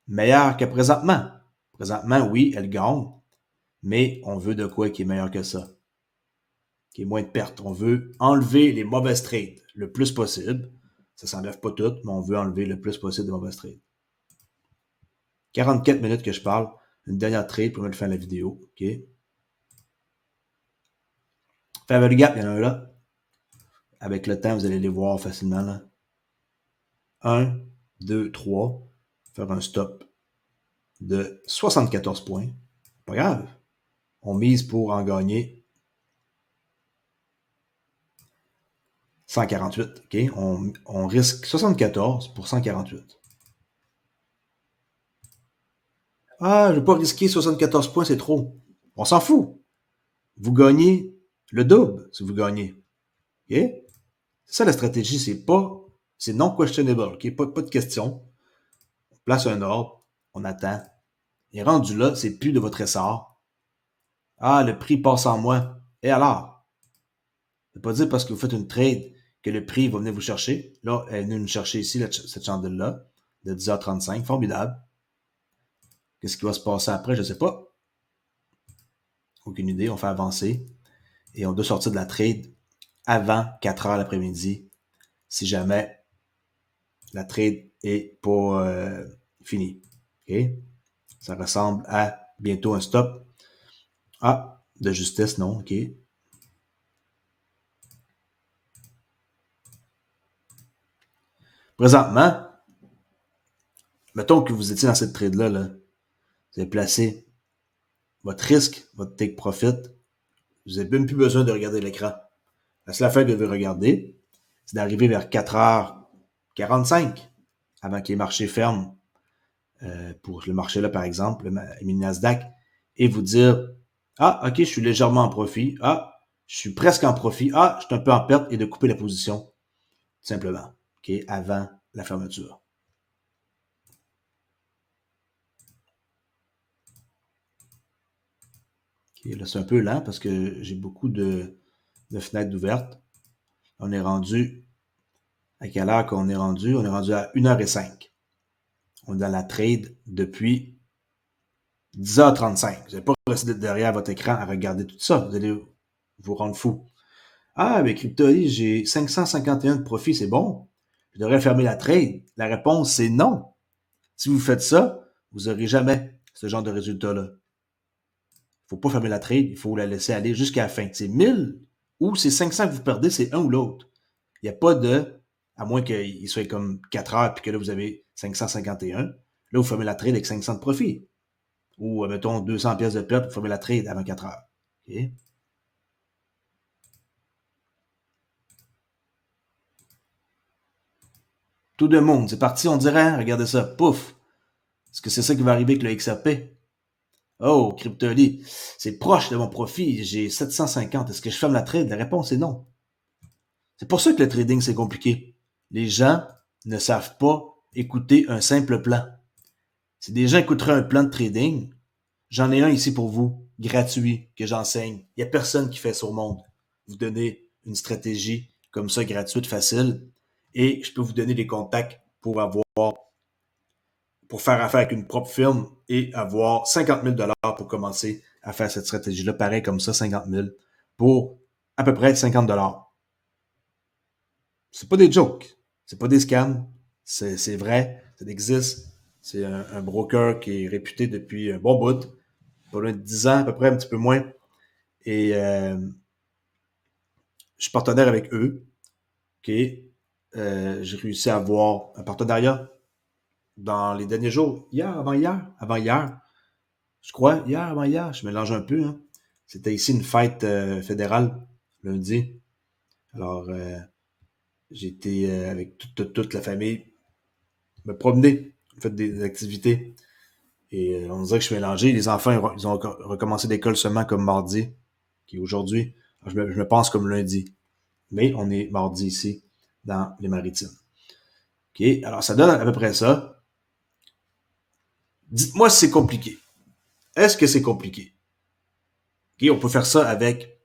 meilleure que présentement. Présentement, oui, elle gagne, mais on veut de quoi qui est meilleur que ça. Qui est moins de pertes. On veut enlever les mauvaises trades le plus possible. Ça ne s'enlève pas tout, mais on veut enlever le plus possible de mauvaises trades. 44 minutes que je parle. Une dernière trade pour me le faire la vidéo. OK? Fair value gap, il y en a un là. Avec le temps, vous allez les voir facilement. Là. 1, 2, 3. Faire un stop de 74 points. Pas grave. On mise pour en gagner 148. OK? On risque 74 pour 148. Ah, je ne vais pas risquer 74 points, c'est trop. On s'en fout. Vous gagnez le double si vous gagnez. OK? C'est ça la stratégie, c'est non questionable. OK? Pas de question. On place un ordre, on attend. Et rendu là, c'est plus de votre essor. Ah, le prix passe en moi. Et alors? Ça ne veut pas dire parce que vous faites une trade que le prix va venir vous chercher. Là, elle est venue nous chercher ici, cette chandelle-là, de 10h35. Formidable. Qu'est-ce qui va se passer après? Je ne sais pas. Aucune idée. On fait avancer. Et on doit sortir de la trade avant 4h l'après-midi. si jamais la trade est pas finie. OK? Ça ressemble à bientôt un stop. Ah, de justesse, non, OK. Présentement, mettons que vous étiez dans cette trade-là, là, vous avez placé votre risque, votre take profit, vous n'avez même plus besoin de regarder l'écran. La seule affaire que vous devez regarder, c'est d'arriver vers 4h45 avant que les marchés ferment pour le marché là, par exemple, le Nasdaq, et vous dire « Ah, OK, je suis légèrement en profit. Ah, je suis presque en profit. Ah, je suis un peu en perte » et de couper la position, tout simplement, OK, avant la fermeture. OK, là, c'est un peu lent parce que j'ai beaucoup de fenêtres ouvertes. On est rendu à quelle heure qu'on est rendu? On est rendu à 1h05. On est dans la trade depuis 10h35. Vous n'allez pas rester derrière votre écran à regarder tout ça. Vous allez vous rendre fou. Ah, mais Crypto.ly, j'ai 551 de profit, c'est bon. Je devrais fermer la trade. La réponse, c'est non. Si vous faites ça, vous n'aurez jamais ce genre de résultat-là. Il ne faut pas fermer la trade, il faut la laisser aller jusqu'à la fin. C'est 1000 ou c'est 500 que vous perdez, c'est un ou l'autre. Il n'y a pas de, à moins qu'il soit comme 4 heures puis que là, vous avez 551. Là, vous fermez la trade avec 500 de profit. Ou, mettons, 200 pièces de perte, vous fermez la trade avant 4 heures. OK? Tout de monde, c'est parti, on dirait, regardez ça, pouf. Est-ce que c'est ça qui va arriver avec le XRP? Oh, Crypto.ly, c'est proche de mon profit, j'ai 750. Est-ce que je ferme la trade? La réponse est non. C'est pour ça que le trading, c'est compliqué. Les gens ne savent pas écouter un simple plan. Si des gens écouteraient un plan de trading, j'en ai un ici pour vous, gratuit, que j'enseigne. Il n'y a personne qui fait ça au monde. Vous donnez une stratégie comme ça, gratuite, facile, et je peux vous donner des contacts pour faire affaire avec une propre firme et avoir 50 000 $ pour commencer à faire cette stratégie-là. Pareil comme ça, 50 000 pour à peu près 50 $. C'est pas des jokes, c'est pas des scams, c'est vrai, ça existe. C'est un broker qui est réputé depuis un bon bout, pas loin de 10 ans à peu près, un petit peu moins. Et je suis partenaire avec eux. OK. J'ai réussi à avoir un partenariat dans les derniers jours. Avant-hier, je crois, avant-hier, je mélange un peu. Hein. C'était ici une fête fédérale, lundi. Alors, j'ai été avec toute la famille me promener, fait des activités. Et on dirait que je suis mélangé. Les enfants, ils ont recommencé l'école seulement comme mardi, qui est aujourd'hui. Je me pense comme lundi. Mais on est mardi ici, dans les Maritimes. OK? Alors, ça donne à peu près ça. Dites-moi si c'est compliqué. Est-ce que c'est compliqué? OK? On peut faire ça avec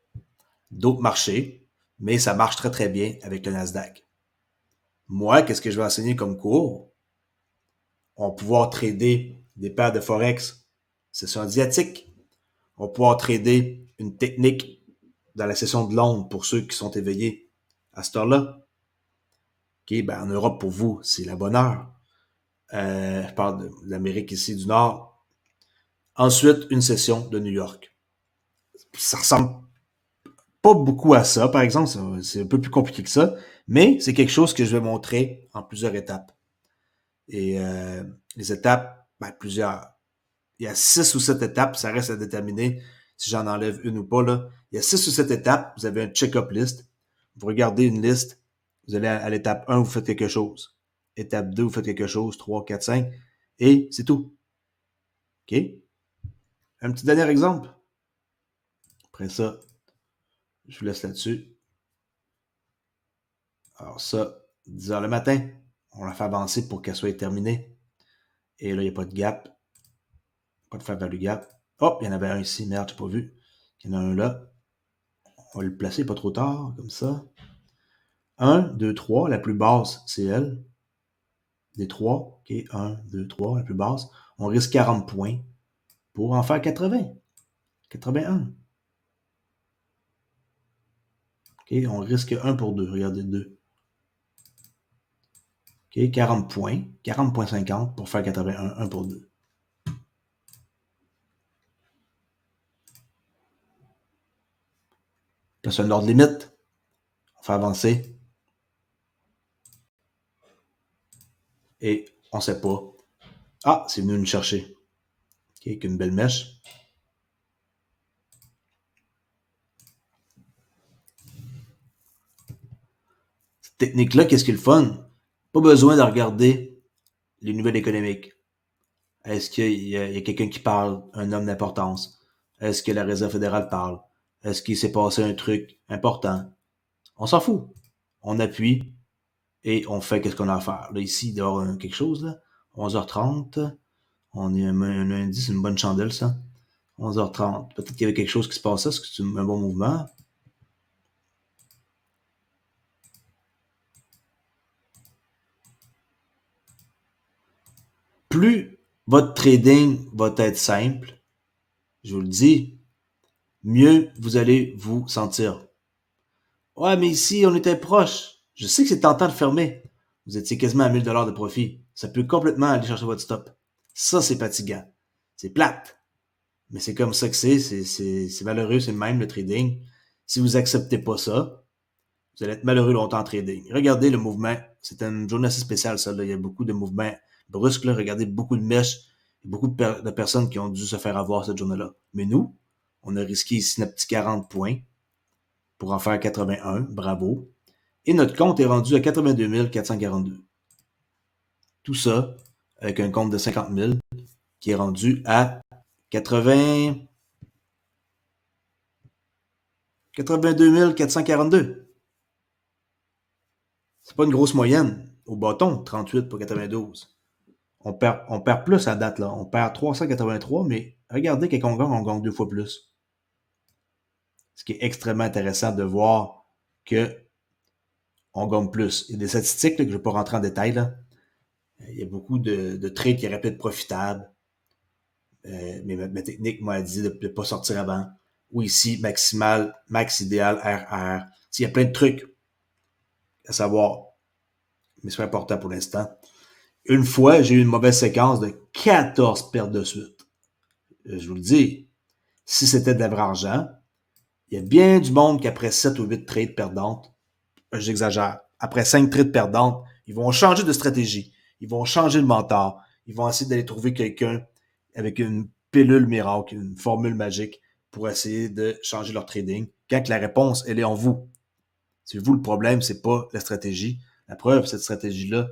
d'autres marchés, mais ça marche très, très bien avec le Nasdaq. Moi, qu'est-ce que je vais enseigner comme cours? On va pouvoir trader des paires de Forex, session asiatique. On va pouvoir trader une technique dans la session de Londres pour ceux qui sont éveillés à cette heure-là. OK, ben en Europe, pour vous, c'est la bonne heure. Je parle de l'Amérique ici du Nord. Ensuite, une session de New York. Ça ressemble pas beaucoup à ça, par exemple. C'est un peu plus compliqué que ça, mais c'est quelque chose que je vais montrer en plusieurs étapes. Et les étapes, ben, plusieurs. Il y a 6 ou 7 étapes, ça reste à déterminer si j'en enlève une ou pas. Là. Il y a 6 ou 7 étapes, vous avez un check-up list. Vous regardez une liste, vous allez à l'étape 1, vous faites quelque chose. Étape 2, vous faites quelque chose, 3, 4, 5, et c'est tout. OK? Un petit dernier exemple. Après ça, je vous laisse là-dessus. Alors ça, 10 heures le matin, on la fait avancer pour qu'elle soit terminée. Et là, il n'y a pas de gap. Pas de fair value gap. Oh, il y en avait un ici. Merde, j'ai pas vu. Il y en a un là. On va le placer pas trop tard, comme ça. 1, 2, 3. La plus basse, c'est elle. Des 3. OK, 1, 2, 3. La plus basse. On risque 40 points pour en faire 80. 81. OK, on risque 1 pour 2. Regardez 2. OK, 40 points, 40,50 pour faire 81, 1 pour 2. Là, c'est un ordre limite. On fait avancer. Et on ne sait pas. Ah, c'est venu nous chercher. OK, avec une belle mèche. Cette technique-là, qu'est-ce qui est le fun? Pas besoin de regarder les nouvelles économiques. Est-ce qu'il y a quelqu'un qui parle, un homme d'importance? Est-ce que la Réserve fédérale parle? Est-ce qu'il s'est passé un truc important? On s'en fout. On appuie et on fait ce qu'on a à faire. Là, ici, il doit y avoir quelque chose, là. 11h30. On est un lundi, c'est une bonne chandelle, ça. 11h30. Peut-être qu'il y avait quelque chose qui se passait. Est-ce que c'est un bon mouvement? Plus votre trading va être simple, je vous le dis, mieux vous allez vous sentir. Ouais, mais ici, on était proche. Je sais que c'est tentant de fermer. Vous étiez quasiment à 1000 $ de profit. Ça peut complètement aller chercher votre stop. Ça, c'est fatigant. C'est plate. Mais c'est comme ça que c'est malheureux, c'est même le trading. Si vous acceptez pas ça, vous allez être malheureux longtemps en trading. Regardez le mouvement. C'est une journée assez spéciale, ça. Là. Il y a beaucoup de mouvements brusques. Là. Regardez beaucoup de mèches. Beaucoup de personnes qui ont dû se faire avoir cette journée-là. Mais nous, on a risqué ici notre petit 40 points pour en faire 81. Bravo. Et notre compte est rendu à 82 442. Tout ça avec un compte de 50 000 qui est rendu à 82 442. C'est pas une grosse moyenne. Au bâton, 38 pour 92. On perd plus à date, là. On perd 383, mais regardez quand on gagne 2 fois plus. Ce qui est extrêmement intéressant de voir que on gagne plus. Il y a des statistiques là, que je ne vais pas rentrer en détail. Là. Il y a beaucoup de trades qui auraient pu être profitables. Mais ma technique m'a dit de ne pas sortir avant. Ou ici, maximal, max idéal, RR. Il y a plein de trucs à savoir. Mais c'est important pour l'instant. Une fois, j'ai eu une mauvaise séquence de 14 pertes de suite. Je vous le dis, si c'était de la vraie argent, il y a bien du monde qui après 7 ou 8 trades perdantes, j'exagère, après 5 trades perdantes, ils vont changer de stratégie. Ils vont changer de mentor. Ils vont essayer d'aller trouver quelqu'un avec une pilule miracle, une formule magique pour essayer de changer leur trading. Quand la réponse, elle est en vous. C'est vous le problème, c'est pas la stratégie. La preuve, cette stratégie-là,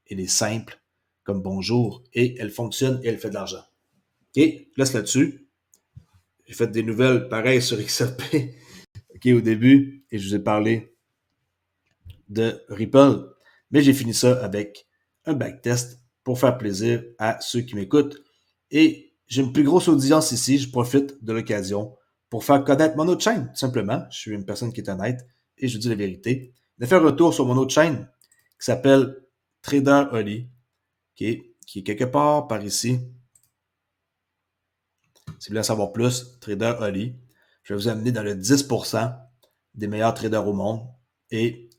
elle est simple, comme bonjour, et elle fonctionne et elle fait de l'argent. OK, laisse là-dessus. J'ai fait des nouvelles pareilles sur XRP au début, et je vous ai parlé de Ripple. Mais j'ai fini ça avec un backtest pour faire plaisir à ceux qui m'écoutent. Et j'ai une plus grosse audience ici. Je profite de l'occasion pour faire connaître mon autre chaîne, tout simplement. Je suis une personne qui est honnête et je vous dis la vérité. De faire un retour sur mon autre chaîne qui s'appelle Trader Oli, qui est quelque part par ici. Si vous voulez en savoir plus, Trader Oli. Je vais vous amener dans le 10% des meilleurs traders au monde. Et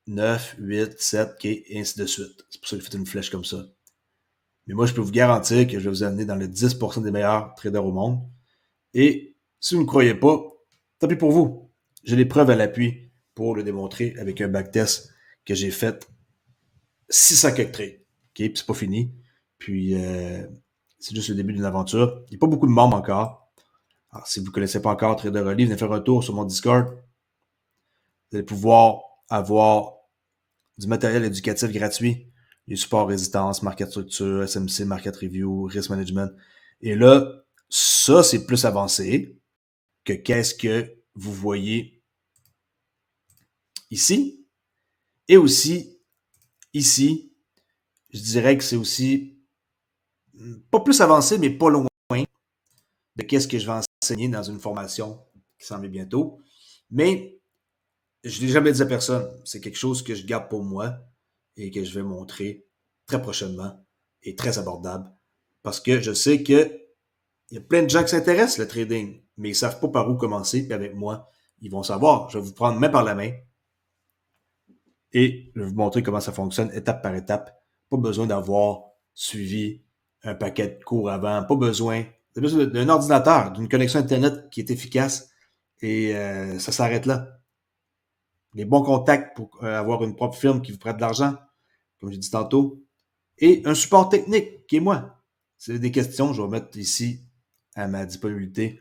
9, 8, 7, et ainsi de suite. C'est pour ça que j'ai fait une flèche comme ça. Mais moi, je peux vous garantir que je vais vous amener dans le 10% des meilleurs traders au monde. Et si vous ne me croyez pas, tant pis pour vous. J'ai les preuves à l'appui pour le démontrer avec un backtest que j'ai fait 600 quelques trades. OK? Puis c'est pas fini. Puis c'est juste le début d'une aventure. Il n'y a pas beaucoup de membres encore. Alors, si vous ne connaissez pas encore Trader Oli, venez faire un tour sur mon Discord. Vous allez pouvoir avoir du matériel éducatif gratuit, les supports résistance, market structure, SMC, market review, risk management. Et là, ça, c'est plus avancé que qu'est-ce que vous voyez ici. Et aussi, ici, je dirais que c'est aussi pas plus avancé, mais pas loin de qu'est-ce que je vais enseigner dans une formation qui s'en vient bientôt. Mais je ne l'ai jamais dit à personne. C'est quelque chose que je garde pour moi et que je vais montrer très prochainement et très abordable. Parce que je sais qu'il y a plein de gens qui s'intéressent le trading, mais ils ne savent pas par où commencer. Puis avec moi, ils vont savoir. Je vais vous prendre main par la main et je vais vous montrer comment ça fonctionne étape par étape Pas besoin d'avoir suivi un paquet de cours avant. Pas besoin. Vous avez besoin d'un ordinateur, d'une connexion Internet qui est efficace et ça s'arrête là. Les bons contacts pour avoir une propre firme qui vous prête de l'argent, comme j'ai dit tantôt, et un support technique qui est moi. Si vous avez des questions, je vais mettre ici à ma disponibilité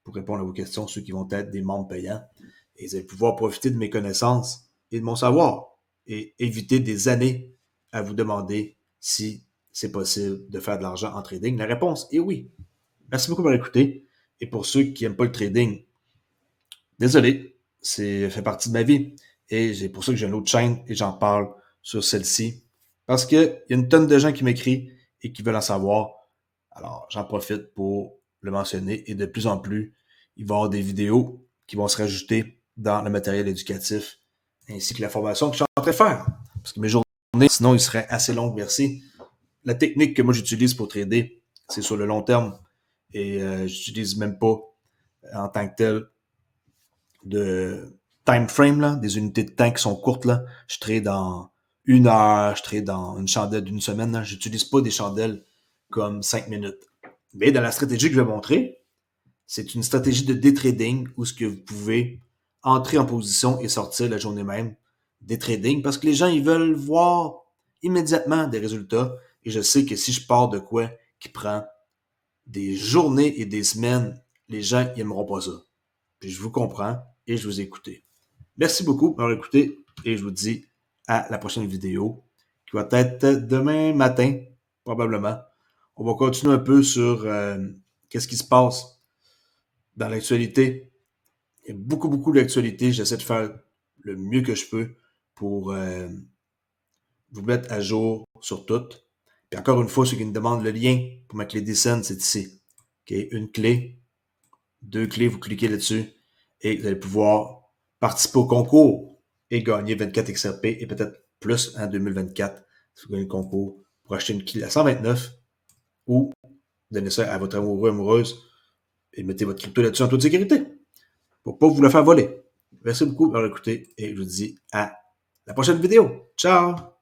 pour répondre à vos questions, ceux qui vont être des membres payants. Et vous allez pouvoir profiter de mes connaissances et de mon savoir et éviter des années à vous demander si c'est possible de faire de l'argent en trading. La réponse est oui. Merci beaucoup pour écouter. Et pour ceux qui n'aiment pas le trading, désolé, c'est fait partie de ma vie. Et c'est pour ça que j'ai une autre chaîne et j'en parle sur celle-ci. Parce qu'il y a une tonne de gens qui m'écrivent et qui veulent en savoir. Alors, j'en profite pour le mentionner. Et de plus en plus, il va y avoir des vidéos qui vont se rajouter dans le matériel éducatif ainsi que la formation que je suis en train de faire. Parce que mes journées, sinon, ils seraient assez longues, merci. La technique que moi j'utilise pour trader, c'est sur le long terme. Et j'utilise même pas en tant que tel de time frame, là, des unités de temps qui sont courtes. Là. Je trade dans 1 heure, je trade dans une chandelle d'une semaine. Là. J'utilise pas des chandelles comme 5 minutes. Mais dans la stratégie que je vais montrer, c'est une stratégie de day trading où ce que vous pouvez entrer en position et sortir la journée même des trading parce que les gens, ils veulent voir immédiatement des résultats. Et je sais que si je pars de quoi qui prend des journées et des semaines, les gens n'aimeront pas ça. Puis je vous comprends et je vous ai écouté. Merci beaucoup d'avoir écouté et je vous dis à la prochaine vidéo qui va être demain matin, probablement. On va continuer un peu sur qu'est-ce qui se passe dans l'actualité. Il y a beaucoup d'actualité. J'essaie de faire le mieux que je peux pour vous mettre à jour sur tout. Puis encore une fois, ceux qui me demandent le lien pour ma clé DSN, c'est ici. Okay? Une clé, 2 clés, vous cliquez là-dessus et vous allez pouvoir participer au concours et gagner 24 XRP et peut-être plus en 2024 si vous gagnez le concours pour acheter une clé à 129 ou donner ça à votre amoureux, amoureuse et mettez votre crypto là-dessus en toute sécurité pour pas vous le faire voler. Merci beaucoup d'avoir écouté et je vous dis à la prochaine vidéo. Ciao!